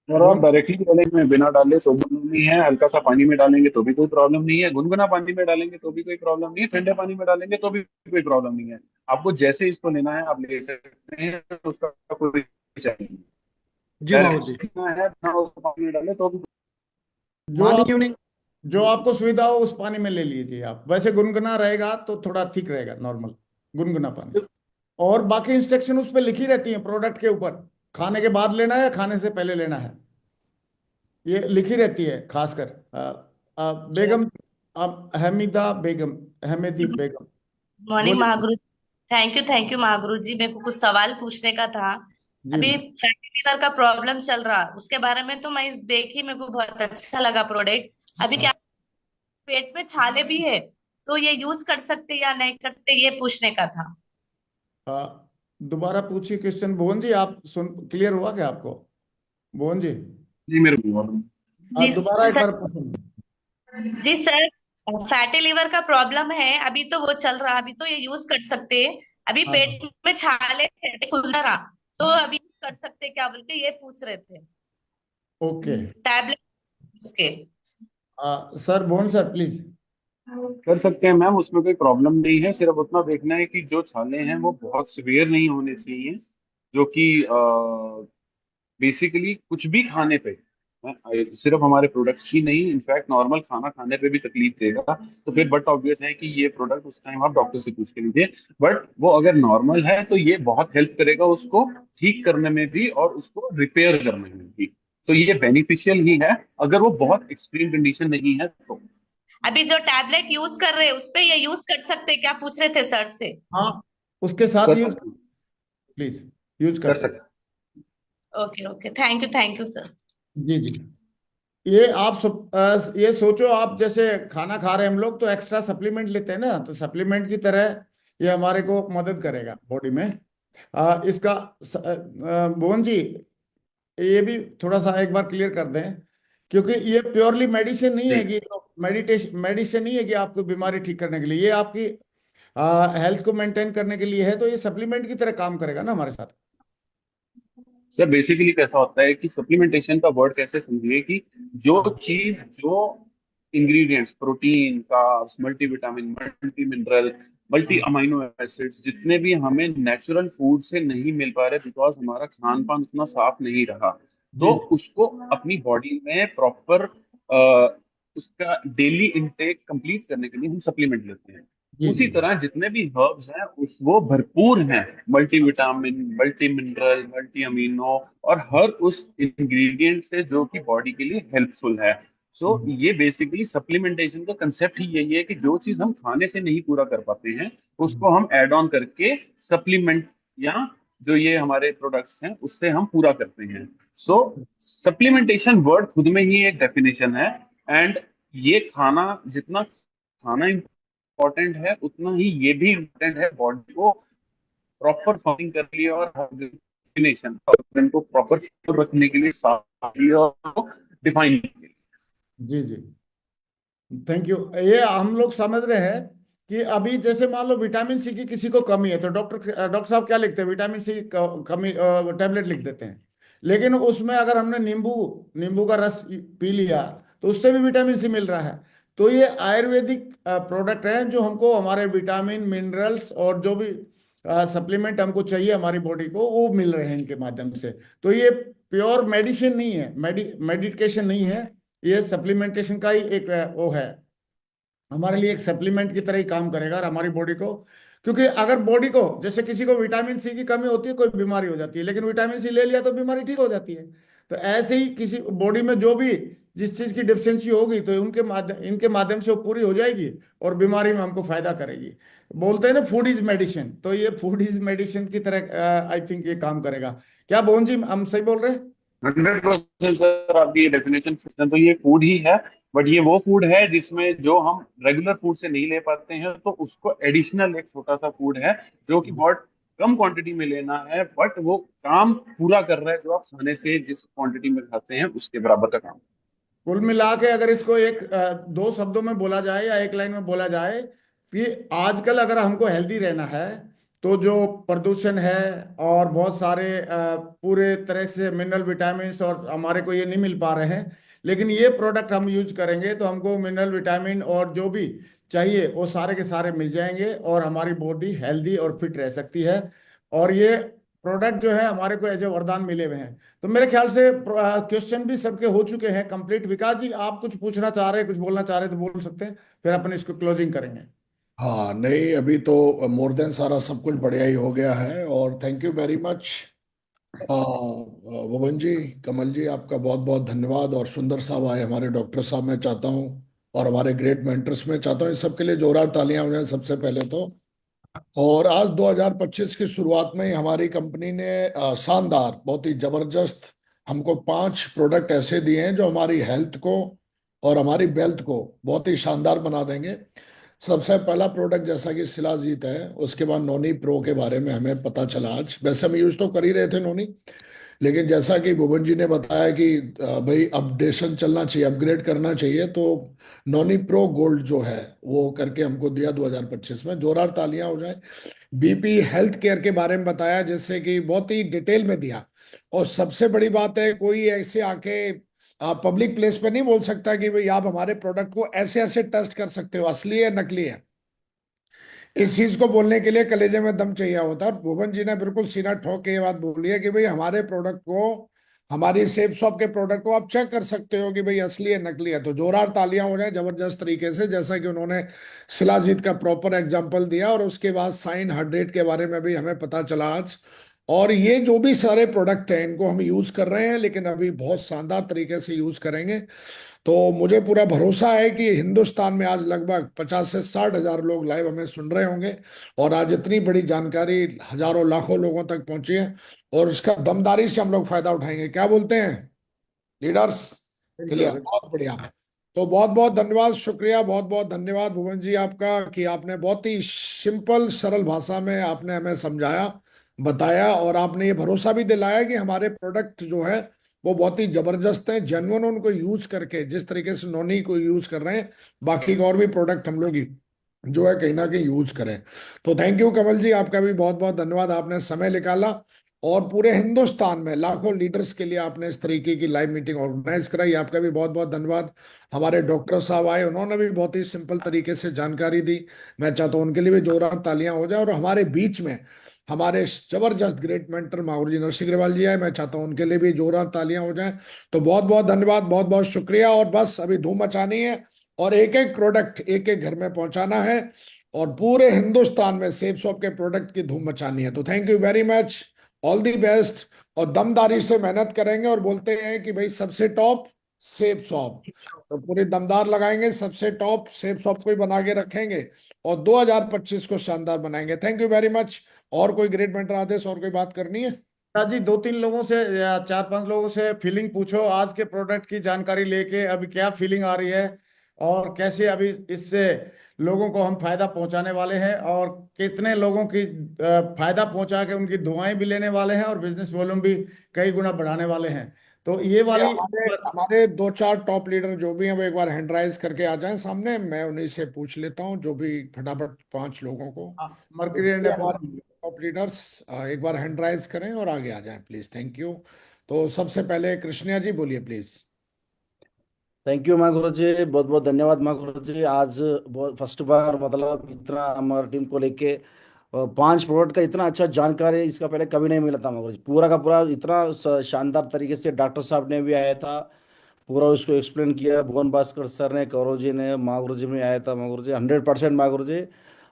अगर आप भुवन। डायरेक्टली डालेंगे में बिना डाले तो प्रॉब्लम नहीं है, हल्का सा पानी में डालेंगे तो भी कोई प्रॉब्लम नहीं है, गुनगुना पानी में डालेंगे तो भी कोई प्रॉब्लम नहीं है, ठंडे पानी में डालेंगे तो भी कोई प्रॉब्लम नहीं है। आपको जैसे इसको लेना है आप ले सकते हैं, उसका कोई चाहिए नहीं। जी माहौर जी। डायरेक्ट लेना है बिना उसको पानी में डाले तो भी। जो मॉर्निंग आप इवनिंग। जो आपको सुविधा हो उस पानी में ले लीजिए आप, वैसे गुनगुना रहेगा तो थोड़ा ठीक रहेगा, नॉर्मल गुनगुना पानी। और बाकी इंस्ट्रक्शन उस पर लिखी रहती है प्रोडक्ट के ऊपर, खाने के बाद लेना है, खाने से पहले लेना है, ये लिखी रहती है खासकर। बेगम, अब हमीदा बेगम, हमेदी बेगम मॉर्निंग बोलिए। महागुरु। थैंक यू महागुरु जी, मेरे को कुछ सवाल पूछने का था। जी अभी मैम। फैटी लीवर का प्रॉब्लम चल रहा, उसके बारे में तो मैं देखी, मेरे को बहुत अच्छा लगा प्रोडक्ट। अभी क्या पेट में छाले भी है, तो ये यूज कर सकते या नहीं कर सकते, ये पूछने का था। आ, दोबारा पूछिए क्वेश्चन भुवन जी, आप सुन क्लियर हुआ क्या आपको भुवन जी? जी मेरे को जी दोबारा एक सर। बार पूछिए। जी सर, फैटी लिवर का प्रॉब्लम है अभी, तो वो चल रहा, अभी तो ये यूज कर सकते हैं। अभी हाँ पेट में छाले थे, खुल रहा, तो अभी यूज कर सकते क्या बोल के ये पूछ रहे थे, ओके। टैबलेट उसके। Sir Bhuvan sir please. कर सकते हैं मैम, उसमें कोई प्रॉब्लम नहीं है। सिर्फ उतना देखना है कि जो छाले हैं वो बहुत सीवियर नहीं होने चाहिए, जो कि बेसिकली कुछ भी खाने पे सिर्फ हमारे प्रोडक्ट्स ही नहीं, इनफैक्ट नॉर्मल खाना खाने पे भी तकलीफ देगा। तो फिर बट ऑब्वियस है कि ये प्रोडक्ट उस टाइम आप डॉक्टर से पूछ के लीजिए। बट वो अगर नॉर्मल है तो ये बहुत हेल्प करेगा उसको ठीक करने में भी और उसको रिपेयर करने में भी। तो ये बेनिफिशियल ही है, अगर वो बहुत एक्सट्रीम कंडीशन नहीं है तो। अभी जो टैबलेट यूज कर रहे हैं उस पे ये यूज कर सकते क्या पूछ रहे थे सर से। हाँ, उसके साथ कर यूज सकते प्लीज यूज कर कर सकते। सकते okay okay, thank you sir. जी जी। ये आप सब ये सोचो, आप जैसे खाना खा रहे हैं हम लोग तो एक्स्ट्रा सप्लीमेंट लेते हैं ना, तो सप्लीमेंट की तरह ये हमारे को मदद करेगा बॉडी में। इसका भुवन जी, ये भी थोड़ा सा एक बार क्लियर कर दें, क्योंकि ये प्योरली मेडिसिन नहीं जी। है कि मेडिटेशन मेडिसिन नहीं है कि आपको बीमारी ठीक करने के लिए, ये आपकी हेल्थ को मेंटेन करने के लिए है, तो ये सप्लीमेंट की तरह काम करेगा ना हमारे साथ। सर बेसिकली कैसा होता है कि सप्लीमेंटेशन का वर्ड कैसे समझिए कि जो हाँ चीज, जो ingredients, protein, carbs, multivitamin, multi mineral, multi हाँ अमाइनो एसिड्स, जितने भी हमें नेचुरल फूड से नहीं मिल पा रहे बिकॉज हमारा खान पान उतना साफ नहीं रहा, तो जी उसको अपनी बॉडी में प्रॉपर उसका डेली इंटेक कंप्लीट करने के लिए हम सप्लीमेंट लेते हैं। जी जी उसी तरह जितने भी हर्ब्स हैं उस वो भरपूर हैं multivitamin, multi mineral, multi amino और हर उस इंग्रेडिएंट से जो कि बॉडी के लिए हेल्पफुल है। सो ये बेसिकली सप्लीमेंटेशन का कंसेप्ट ही यही है कि जो चीज हम खाने से नहीं पूरा कर पाते हैं उसको हम ऐड ऑन करके सप्लीमेंट या जो ये हमारे प्रोडक्ट्स हैं उससे हम पूरा करते हैं। सो सप्लीमेंटेशन वर्ड खुद में ही एक डेफिनेशन है। एंड ये खाना, जितना खाना इम्पोर्टेंट है उतना ही ये भी इम्पोर्टेंट है बॉडी को प्रॉपर फंक्शन कर लिए और ऑर्गन को प्रॉपर रखने के लिए, साफ और डिफाइन करने के लिए। जी जी। Thank you. ये हम लोग समझ रहे हैं कि अभी जैसे मान लो विटामिन सी की किसी को कमी है, तो डॉक्टर साहब क्या लिखते हैं, विटामिन सी कमी टैबलेट लिख देते हैं। लेकिन उसमें अगर हमने नींबू नींबू का रस पी लिया तो उससे भी विटामिन सी मिल रहा है। तो ये आयुर्वेदिक प्रोडक्ट हैं जो हमको हमारे विटामिन मिनरल्स और जो भी सप्लीमेंट हमको चाहिए हमारी बॉडी को वो मिल रहे हैं इनके माध्यम से। तो ये प्योर मेडिसिन नहीं है, मेडिकेशन नहीं है, ये सप्लीमेंटेशन का ही एक वो है, हमारे लिए एक सप्लीमेंट की तरह ही काम करेगा और हमारी बॉडी को। क्योंकि अगर बॉडी को, जैसे किसी को विटामिन सी की कमी होती है, कोई बीमारी हो जाती है, लेकिन विटामिन सी ले लिया तो बीमारी ठीक हो जाती है। तो ऐसे ही किसी बॉडी में जो भी जिस चीज की डिफिशियंसी होगी तो इनके माध्यम से वो पूरी हो जाएगी और बीमारी में हमको फायदा करेगी। बोलते हैं ना फूड इज मेडिसिन, तो ये फूड इज मेडिसिन की तरह आई थिंक ये काम करेगा। क्या बोन जी हम सही बोल रहे हैं? 100% सर, आपकी ये डेफिनेशन तो ये फूड ही है। बट ये वो फूड है जिसमें जो हम रेगुलर फूड से नहीं ले पाते हैं, तो उसको एडिशनल एक छोटा सा फूड है जो कि बहुत कम क्वांटिटी में लेना है, बट वो काम पूरा कर रहा है जो आप खाने से जिस क्वांटिटी में खाते हैं उसके बराबर का काम। कुल मिला के अगर इसको एक दो शब्दों में बोला जाए या एक लाइन में बोला जाए कि आजकल अगर हमको हेल्दी रहना है तो जो प्रदूषण है और बहुत सारे पूरे तरह से मिनरल विटामिन और हमारे को ये नहीं मिल पा रहे हैं, लेकिन ये प्रोडक्ट हम यूज करेंगे तो हमको मिनरल विटामिन और जो भी चाहिए वो सारे के सारे मिल जाएंगे और हमारी बॉडी हेल्दी और फिट रह सकती है। और ये प्रोडक्ट जो है हमारे को एज ए वरदान मिले हुए हैं। तो मेरे ख्याल से क्वेश्चन भी सबके हो चुके हैं कंप्लीट। विकास जी आप कुछ पूछना चाह रहे हैं, कुछ बोलना चाह रहे हैं तो बोल सकते हैं, फिर अपन इसको क्लोजिंग करेंगे। हाँ नहीं, अभी तो मोर देन सारा सब कुछ बढ़िया ही हो गया है। और थैंक यू वेरी मच भुवन जी, कमल जी, आपका बहुत बहुत धन्यवाद। और सुंदर साहब आए, हमारे डॉक्टर साहब, मैं चाहता हूँ, और हमारे ग्रेट मेंटर्स में चाहता हूँ, इस सब के लिए जोरदार तालियां हो जाए सबसे पहले तो। और आज 2025 की शुरुआत में ही हमारी कंपनी ने शानदार, बहुत ही जबरदस्त हमको 5 प्रोडक्ट ऐसे दिए हैं जो हमारी हेल्थ को और हमारी वेल्थ को बहुत ही शानदार बना देंगे। सबसे पहला प्रोडक्ट जैसा कि शिलाजीत है, उसके बाद नोनी प्रो के बारे में हमें पता चला आज। वैसे हम यूज तो कर ही रहे थे नोनी, लेकिन जैसा कि भुवन जी ने बताया कि भाई अपडेशन चलना चाहिए, अपग्रेड करना चाहिए, तो नॉनी प्रो गोल्ड जो है वो करके हमको दिया 2025 में। जोरदार तालियां हो जाए। बीपी हेल्थ केयर के बारे में बताया, जैसे कि बहुत ही डिटेल में दिया। और सबसे बड़ी बात है, कोई ऐसे आके पब्लिक प्लेस पे नहीं बोल सकता कि भाई आप हमारे प्रोडक्ट को ऐसे ऐसे टेस्ट कर सकते हो, असली है नकली है। इस चीज को बोलने के लिए कलेजे में दम चाहिए होता है। और भुवन जी ने बिल्कुल सीना ठोक के ये बात बोली है कि भाई हमारे प्रोडक्ट को, हमारी सेफ शॉप के प्रोडक्ट को आप चेक कर सकते हो कि भाई असली है नकली है। तो जोरदार तालियां हो जाए जबरदस्त तरीके से, जैसा कि उन्होंने शिलाजीत का प्रॉपर एग्जाम्पल दिया। और उसके बाद साइन हार्ट रेट के बारे में भी हमें पता चला आज। और ये जो भी सारे प्रोडक्ट हैं इनको हम यूज कर रहे हैं, लेकिन अभी बहुत शानदार तरीके से यूज करेंगे। तो मुझे पूरा भरोसा है कि हिंदुस्तान में आज लगभग 50 से 60 हजार लोग लाइव हमें सुन रहे होंगे। और आज इतनी बड़ी जानकारी हजारों लाखों लोगों तक पहुंची है, और इसका दमदारी से हम लोग फायदा उठाएंगे। क्या बोलते हैं लीडर्स? क्लियर, बहुत बढ़िया। तो बहुत बहुत धन्यवाद, शुक्रिया, बहुत बहुत धन्यवाद भुवन जी आपका, कि आपने बहुत ही सिंपल सरल भाषा में आपने हमें समझाया, बताया, और आपने ये भरोसा भी दिलाया कि हमारे प्रोडक्ट जो है वो बहुत ही जबरदस्त है, जेन्युइन। उनको यूज करके जिस तरीके से नोनी को यूज कर रहे हैं, बाकी और भी प्रोडक्ट हम लोग जो है कहीं ना कहीं यूज करें। तो थैंक यू कमल जी, आपका भी बहुत बहुत धन्यवाद, आपने समय निकाला और पूरे हिंदुस्तान में लाखों लीडर्स के लिए आपने इस तरीके की लाइव मीटिंग ऑर्गेनाइज कराई। आपका भी बहुत बहुत धन्यवाद। हमारे डॉक्टर साहब आए, उन्होंने भी बहुत ही सिंपल तरीके से जानकारी दी। मैं चाहता हूं उनके लिए भी जोरदार तालियां हो जाए। और हमारे बीच में हमारे जबरदस्त ग्रेट मेंटर माहौर जी नरसिंह अग्रवाल जी आए, मैं चाहता हूं उनके लिए भी जोरदार तालियां हो जाए। तो बहुत बहुत धन्यवाद, बहुत बहुत शुक्रिया। और बस अभी धूम मचानी है और एक एक प्रोडक्ट एक एक घर में पहुंचाना है, और पूरे हिंदुस्तान में सेफ शॉप के प्रोडक्ट की धूम मचानी है। तो thank you very much, all the best. और दमदारी से मेहनत करेंगे, और बोलते हैं कि भाई सबसे टॉप सेफ शॉप, तो पूरी दमदार लगाएंगे, सबसे टॉप सेफ शॉप को ही बना के रखेंगे, और 2025 को शानदार बनाएंगे। Thank you very much. और कोई ग्रेट मेंटर आदेश, और कोई बात करनी है? जी 2-3 लोगों से या 4-5 लोगों से फीलिंग पूछो आज के प्रोडक्ट की जानकारी लेके, अभी क्या फीलिंग आ रही है और कैसे अभी इससे लोगों को हम फायदा पहुंचाने वाले हैं, और कितने लोगों की फायदा पहुंचा के उनकी दुआएं भी लेने वाले हैं, और बिजनेस वॉल्यूम भी कई गुना बढ़ाने वाले हैं। तो ये वाली हमारे 2-4 टॉप लीडर जो भी हैं वो एक बार हैंड राइज करके आ जाएं सामने, मैं उन्हीं से पूछ लेता हूं, जो भी फटाफट 5 लोगों को। मर्क्यूरी एंड टॉप लीडर्स एक बार हैंड राइज करें और आगे आ जाएं प्लीज। Thank you. तो सबसे पहले कृष्णिया जी बोलिए प्लीज। थैंक यू माँ गुरु जी, बहुत बहुत धन्यवाद माँ गुरु जी। आज बहुत फर्स्ट बार मतलब इतना हमारी टीम को लेके 5 प्रोडक्ट का इतना अच्छा जानकारी इसका पहले कभी नहीं मिला था माँ गुरु जी। पूरा का पूरा इतना शानदार तरीके से डॉक्टर साहब ने भी आया था, पूरा उसको एक्सप्लेन किया। भुवन भास्कर सर ने, कौरव जी ने, माँ गुरु जी में आया था। माँ गुरु जी 100% माँ गुरु जी।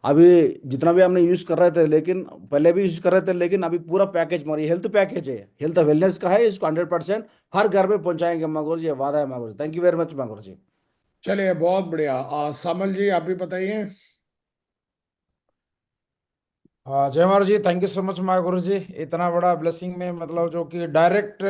अभी जितना भी हमने यूज कर रहे थे, लेकिन पहले भी यूज कर रहे थे, लेकिन अभी पूरा पैकेज हमारी हेल्थ पैकेज है, हेल्थ वेलनेस का है, इसको 100% हर घर में पहुंचाएंगे माँ गुरु जी, वादा है माँ गुरु जी। थैंक यू वेरी मच माँ गुरु जी। चलिए बहुत बढ़िया। सामल जी आप भी बताइए। हाँ जय मारू जी, थैंक यू सो मच माँ गुरु जी। इतना बड़ा ब्लेसिंग में मतलब जो कि डायरेक्ट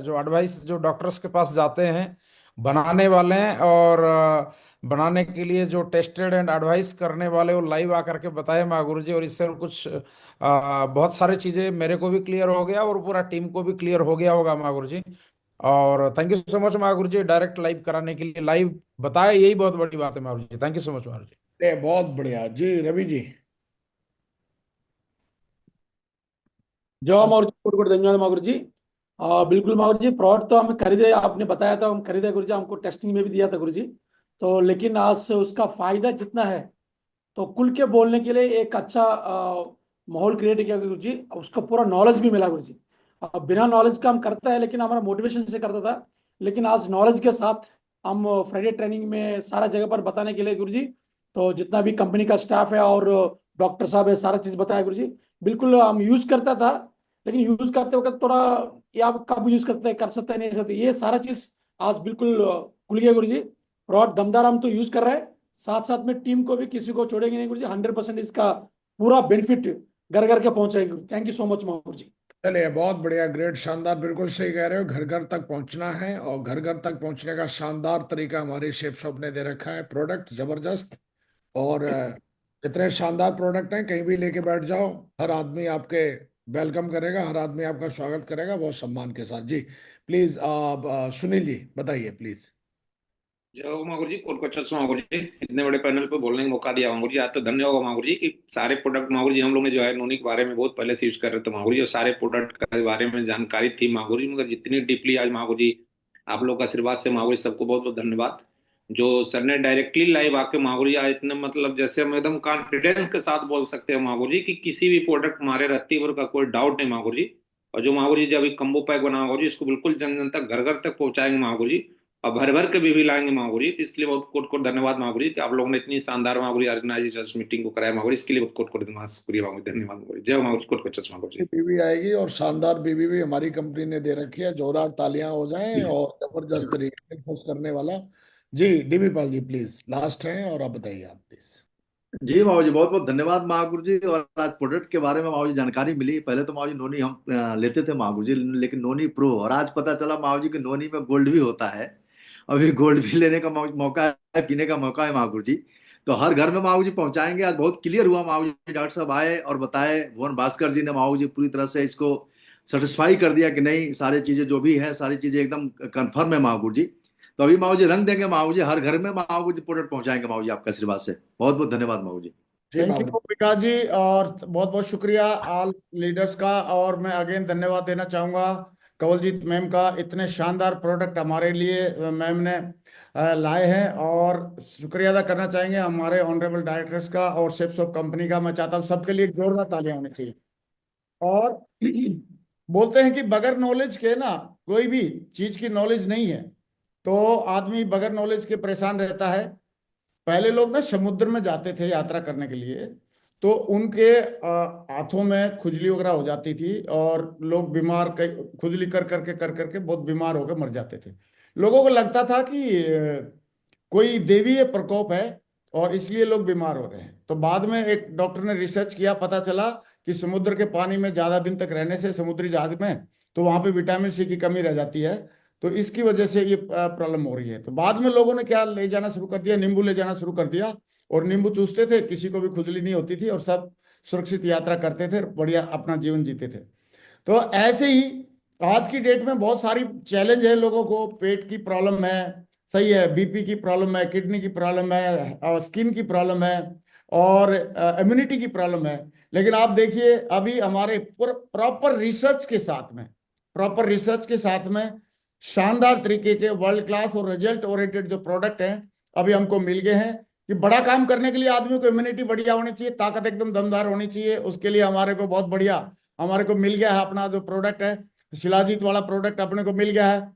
जो एडवाइस जो डॉक्टर्स के पास जाते हैं बनाने वाले हैं, और बनाने के लिए जो टेस्टेड एंड एडवाइस करने वाले वो लाइव आकर के बताए माँ गुरु जी। और इससे कुछ बहुत सारी चीज़ें मेरे को भी क्लियर हो गया और पूरा टीम को भी क्लियर हो गया होगा माँ गुरु जी। और थैंक यू सो मच माँ गुरु जी, डायरेक्ट लाइव कराने के लिए, लाइव बताया, यही बहुत बड़ी बात है माँ गुरु जी। थैंक यू सो मच माँ गुरु जी। बहुत बढ़िया जी। रवि जी। जो माउर जी कोट कोट धन्यवाद माउर जी। बिल्कुल माउर जी, प्रोडक्ट तो हम खरीदे, आपने बताया था हम खरीदे गुरु जी, हमको टेस्टिंग में भी दिया था गुरु जी। तो लेकिन आज से उसका फायदा जितना है, तो खुल के बोलने के लिए एक अच्छा माहौल क्रिएट किया गुरु जी, उसका पूरा नॉलेज भी मिला गुरु जी। बिना नॉलेज का हम करता है, लेकिन हमारा मोटिवेशन से करता था, लेकिन आज नॉलेज के साथ हम फ्राइडे ट्रेनिंग में सारा जगह पर बताने के लिए गुरु जी, तो जितना भी कंपनी का स्टाफ है और डॉक्टर साहब है, सारा चीज़ बताया गुरु जी। बिल्कुल हम यूज करता था, लेकिन यूज करते वक्त थोड़ा ये आप कब यूज करते हैं, कर सकते हैं नहीं सकते, ये सारा चीज आज बिल्कुल खुल गया गुरु जी। प्रोडक्ट दमदार हम तो यूज कर रहे हैं, साथ साथ में टीम को भी किसी को छोड़ेंगे नहीं गुरु जी। 100% इसका पूरा बेनिफिट घर घर के पहुंचाएंगे। Thank you so much Mahaur ji. चलिए, बहुत बढ़िया, ग्रेट, शानदार, बिल्कुल सही कह रहे हो। घर घर तक पहुंचना है और घर घर तक पहुंचने का शानदार तरीका हमारी शेफ शॉप ने दे रखा है। प्रोडक्ट जबरदस्त, और इतने शानदार प्रोडक्ट हैं, कहीं भी लेके बैठ जाओ, हर आदमी आपके वेलकम करेगा, हर आदमी आपका स्वागत करेगा बहुत सम्मान के साथ। जी प्लीज, आप सुनील जी बताइए प्लीज। जय हो मांगुर जी, कोटकोचस मांगुर जी, इतने बड़े पैनल पे बोलने का मौका दिया मांगुर जी। आज तो धन्य होगा मांगुर जी कि सारे प्रोडक्ट मांगुर जी हम लोग ने जो है नोनी के बारे में बहुत पहले से यूज कर रहे थे मांगुर जी, और सारे प्रोडक्ट के बारे में जानकारी थी मांगुर जी, मगर जितनी डीपली आज मांगुर जी आप लोग का आशीर्वाद से मांगुर जी, सबको बहुत बहुत धन्यवाद। जो सर ने डायरेक्टली लाइव आके मांगुर जी आज इतने मतलब जैसे हम एकदम कॉन्फिडेंस के साथ बोल सकते हैं मांगुर जी कि किसी भी प्रोडक्ट हमारे रत्तीवर का कोई डाउट नहीं मांगुर जी। और जो मांगुर जी जब अभी कम्बो पैक बना मांगुर जी, इसको बिल्कुल जन जन तक घर घर तक पहुंचाएंगे मांगुर जी, और भर भर के भी लाएंगे मांगुर जी। इसके लिए बहुत कोट कोट धन्यवाद मांगुर जी कि आप लोगों ने इतनी शानदार मांगुर जी ऑर्गेनाइजेशन मीटिंग को कराया मांगुर जी, इसके लिए बहुत कोट कोट शुक्रिया मांगुर जी, धन्यवाद मांगुर जी। जय मांगुर जी, कोट कोट मांगुर जी। बीवी आएगी, और शानदार बीवी भी हमारी कंपनी ने दे रखी है, जोरदार तालियां हो जाएं, और जबरदस्त तरीके से खुश करने वाला। जी DB Pal ji please, last हैं और आप बताइए आप प्लीज। जी माओ जी, बहुत बहुत धन्यवाद महागुरु जी। और आज प्रोडक्ट के बारे में माओ जी जानकारी मिली। पहले तो माओ जी नोनी हम लेते थे महागुरु जी, लेकिन नोनी प्रो, और आज पता चला माओ जी कि नोनी में गोल्ड भी होता है। अभी गोल्ड भी लेने का मौका है, पीने का मौका है महागुरु जी। तो हर घर में माओ जी पहुंचाएंगे। आज बहुत क्लियर हुआ माओ जी, डॉक्टर साहब आए और बताए, भुवन भास्कर जी ने माओ जी पूरी तरह से इसको सेटिस्फाई कर दिया कि नहीं, सारी चीजें जो भी है सारी चीजें एकदम कंफर्म है महागुरु जी। तो अभी माओ जी रंग देंगे माओ जी, हर घर में माओ जी प्रोडक्ट पहुंचाएंगे माओ जी आपका आशीर्वाद से। बहुत बहुत धन्यवाद माओ जी। थैंक यू विकास जी, और बहुत बहुत शुक्रिया ऑल लीडर्स का। और मैं अगेन धन्यवाद देना चाहूँगा कंवलजीत मैम का, इतने शानदार प्रोडक्ट हमारे लिए मैम ने लाए हैं। और शुक्रिया अदा करना चाहेंगे हमारे ऑनरेबल डायरेक्टर्स का और शेफ्स ऑफ कंपनी का। मैं चाहता हूँ सबके लिए जोरदार तालियां होनी चाहिए। और बोलते हैं कि बगैर नॉलेज के ना कोई भी चीज की नॉलेज नहीं है, तो आदमी बगैर नॉलेज के परेशान रहता है। पहले लोग ना समुद्र में जाते थे यात्रा करने के लिए, तो उनके हाथों में खुजली वगैरह हो जाती थी, और लोग बीमार, खुजली कर करके बहुत बीमार होकर मर जाते थे। लोगों को लगता था कि कोई देवीय प्रकोप है और इसलिए लोग बीमार हो रहे हैं। तो बाद में एक डॉक्टर ने रिसर्च किया, पता चला कि समुद्र के पानी में ज्यादा दिन तक रहने से, समुद्री जहाज में, तो वहां पे विटामिन सी की कमी रह जाती है, तो इसकी वजह से ये प्रॉब्लम हो रही है। तो बाद में लोगों ने क्या ले जाना शुरू कर दिया, नींबू ले जाना शुरू कर दिया, और नींबू चूसते थे, किसी को भी खुजली नहीं होती थी, और सब सुरक्षित यात्रा करते थे, बढ़िया अपना जीवन जीते थे। तो ऐसे ही आज की डेट में बहुत सारी चैलेंज है लोगों को। पेट की प्रॉब्लम है, सही है, बीपी की प्रॉब्लम है, किडनी की प्रॉब्लम है, और स्किन की प्रॉब्लम है, और इम्यूनिटी की प्रॉब्लम है। लेकिन आप देखिए अभी हमारे प्रॉपर रिसर्च के साथ में शानदार तरीके के वर्ल्ड क्लास और रिजल्ट ओरिएंटेड जो प्रोडक्ट हैं अभी हमको मिल गए हैं। कि बड़ा काम करने के लिए आदमी को इम्यूनिटी बढ़िया होनी चाहिए, ताकत एकदम दमदार होनी चाहिए। उसके लिए हमारे को बहुत बढ़िया हमारे को मिल गया है अपना जो प्रोडक्ट है, शिलाजीत वाला प्रोडक्ट अपने को मिल गया है।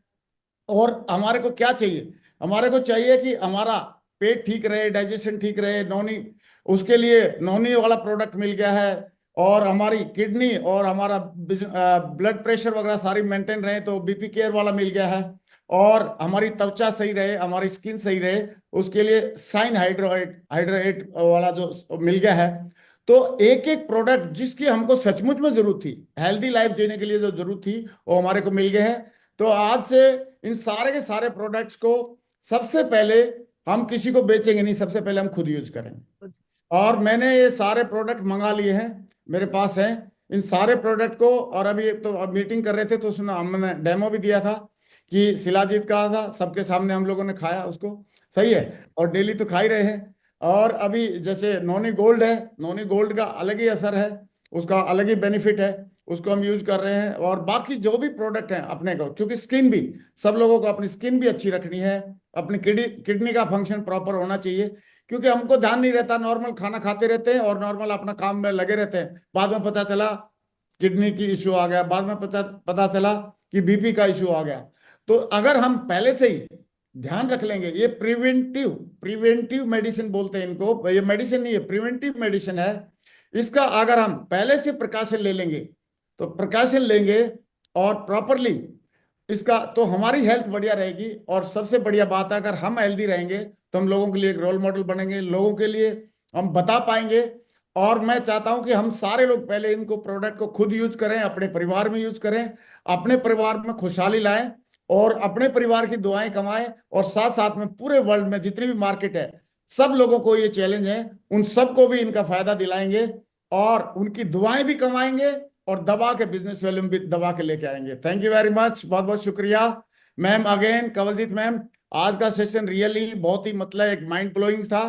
और हमारे को क्या चाहिए, हमारे को चाहिए कि हमारा पेट ठीक रहे, डाइजेशन ठीक रहे, नौनी, उसके लिए नौनी वाला प्रोडक्ट मिल गया है। और हमारी किडनी और हमारा ब्लड प्रेशर वगैरह सारी मेंटेन रहे, तो बीपी केयर वाला मिल गया है। और हमारी त्वचा सही रहे, हमारी स्किन सही रहे, उसके लिए साइन हाइड्रेट वाला जो मिल गया है। तो एक एक प्रोडक्ट जिसकी हमको सचमुच में जरूरत थी, हेल्दी लाइफ जीने के लिए जो जरूरत थी, वो हमारे को मिल गए हैं। तो आज से इन सारे के सारे प्रोडक्ट्स को सबसे पहले हम किसी को बेचेंगे नहीं, सबसे पहले हम खुद यूज करेंगे। और मैंने ये सारे प्रोडक्ट मंगा लिए हैं, मेरे पास हैं इन सारे प्रोडक्ट को। और अभी तो अब मीटिंग कर रहे थे, तो उसमें हमने डेमो भी दिया था कि शिलाजीत का था, सबके सामने हम लोगों ने खाया उसको, सही है, और डेली तो खा ही रहे हैं। और अभी जैसे नोनी गोल्ड है, नोनी गोल्ड का अलग ही असर है, उसका अलग ही बेनिफिट है, उसको हम यूज कर रहे हैं। और बाकी जो भी प्रोडक्ट हैं अपने को, क्योंकि स्किन भी, सब लोगों को अपनी स्किन भी अच्छी रखनी है, अपनी किडनी का फंक्शन प्रॉपर होना चाहिए। क्योंकि हमको ध्यान नहीं रहता, नॉर्मल खाना खाते रहते हैं और नॉर्मल अपना काम में लगे रहते हैं, बाद में पता चला किडनी की इश्यू आ गया, बाद में पता चला कि बीपी का इश्यू आ गया। तो अगर हम पहले से ही ध्यान रख लेंगे, ये प्रिवेंटिव मेडिसिन बोलते हैं इनको, ये मेडिसिन नहीं है, प्रिवेंटिव मेडिसिन है। इसका अगर हम पहले से प्रिकॉशन ले लेंगे, तो प्रिकॉशन लेंगे और प्रॉपरली इसका, तो हमारी हेल्थ बढ़िया रहेगी। और सबसे बढ़िया बात है, अगर हम हेल्दी रहेंगे तो हम लोगों के लिए एक रोल मॉडल बनेंगे, लोगों के लिए हम बता पाएंगे। और मैं चाहता हूं कि हम सारे लोग पहले इनको प्रोडक्ट को खुद यूज करें, अपने परिवार में यूज करें, अपने परिवार में खुशहाली लाएं और अपने परिवार की दुआएं कमाएं, और साथ साथ में पूरे वर्ल्ड में जितनी भी मार्केट है सब लोगों को ये चैलेंज है, उन सबको भी इनका फायदा दिलाएंगे और उनकी दुआएं भी कमाएंगे और दबा के बिजनेस वॉल्यूम भी दबा के लेके आएंगे। थैंक यू वेरी मच, बहुत बहुत शुक्रिया मैम। अगेन कंवलजीत मैम, आज का सेशन रियली बहुत ही मतलब एक माइंड ब्लोइंग था।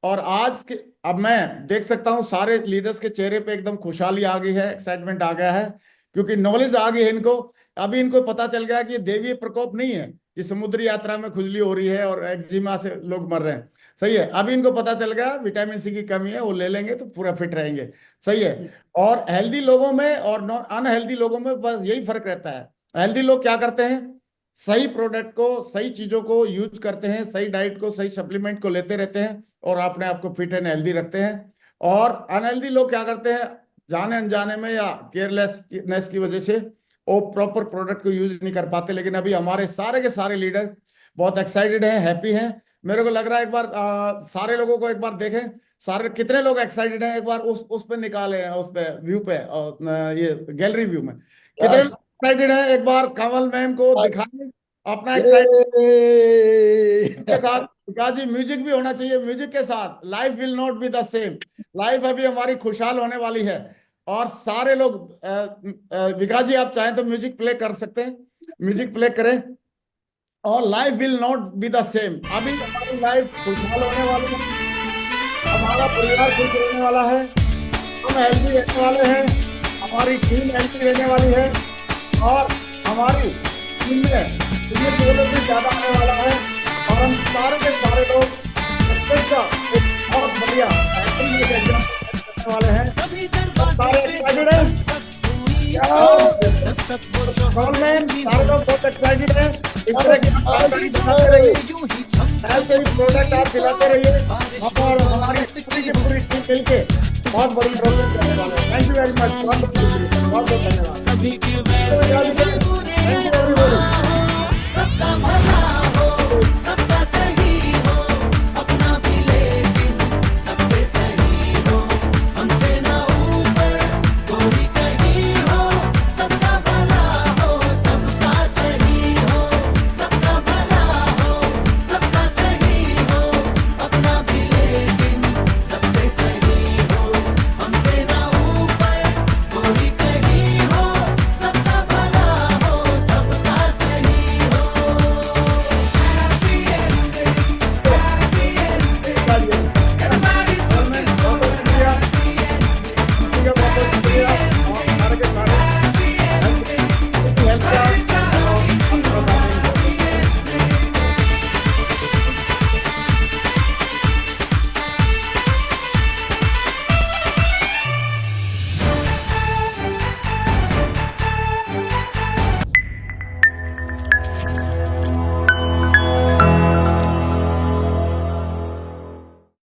और आज के अब मैं देख सकता हूँ सारे लीडर्स के चेहरे पे एकदम खुशहाली आ गई है, एक्साइटमेंट आ गया है, क्योंकि नॉलेज आ गई है इनको। अभी इनको पता चल गया कि ये देवीय प्रकोप नहीं है कि समुद्री यात्रा में खुजली हो रही है और एक्जिमा से लोग मर रहे हैं। सही है, अभी इनको पता चल गया विटामिन सी की कमी है, वो ले लेंगे तो पूरा फिट रहेंगे। सही है। और हेल्दी लोगों में और नॉन अनहेल्दी लोगों में बस यही फर्क रहता है। हेल्दी लोग क्या करते हैं, सही प्रोडक्ट को, सही चीजों को यूज करते हैं, सही डाइट को, सही सप्लीमेंट को लेते रहते हैं और अपने आप को फिट एंड हेल्दी रखते हैं। और अनहेल्दी लोग क्या करते हैं, जाने अनजाने में या केयरलेसनेस की वजह से वो प्रॉपर प्रोडक्ट को यूज नहीं कर पाते। लेकिन अभी हमारे सारे के सारे लीडर बहुत एक्साइटेड हैं, हैप्पी हैं। मेरे को लग रहा है एक बार सारे लोगों को एक बार देखें, सारे कितने लोग एक्साइटेड हैं, एक बार उस पे निकाले हैं, उस पे व्यू पे, ये गैलरी व्यू में कितने एक्साइटेड हैं, एक बार कमल मैम को दिखाएं अपना एक्साइटमेंट के साथ। विकास जी, म्यूजिक भी होना चाहिए, म्यूजिक के साथ life will not be the same. Life अभी हमारी खुशहाल होने वाली है और सारे लोग विकास जी आप चाहें तो म्यूजिक प्ले कर सकते हैं, म्यूजिक प्ले करें। और life will not be the same, अभी हमारी लाइफ खुशहाल होने वाली है, हमारा परिवार खुश रहने वाला है, हम हेल्दी रहने वाले हैं, हमारी टीम हेल्दी रहने वाली है और हमारी टीम में भी ज्यादा आने वाला है और हम सारे के सारे लोग एक बहुत बढ़िया करने वाले हैं। सारे एक्साइटेड हैं, सारे लोग बहुत एक्साइटेड हैं। इस तरह की प्रोडक्ट आप खिलाते रहिए और हमारी पूरी टीम मिलके बहुत बड़ी प्रोग्रेस करने वाले हैं। थैंक यू वेरी मच, बहुत बहुत धन्यवाद।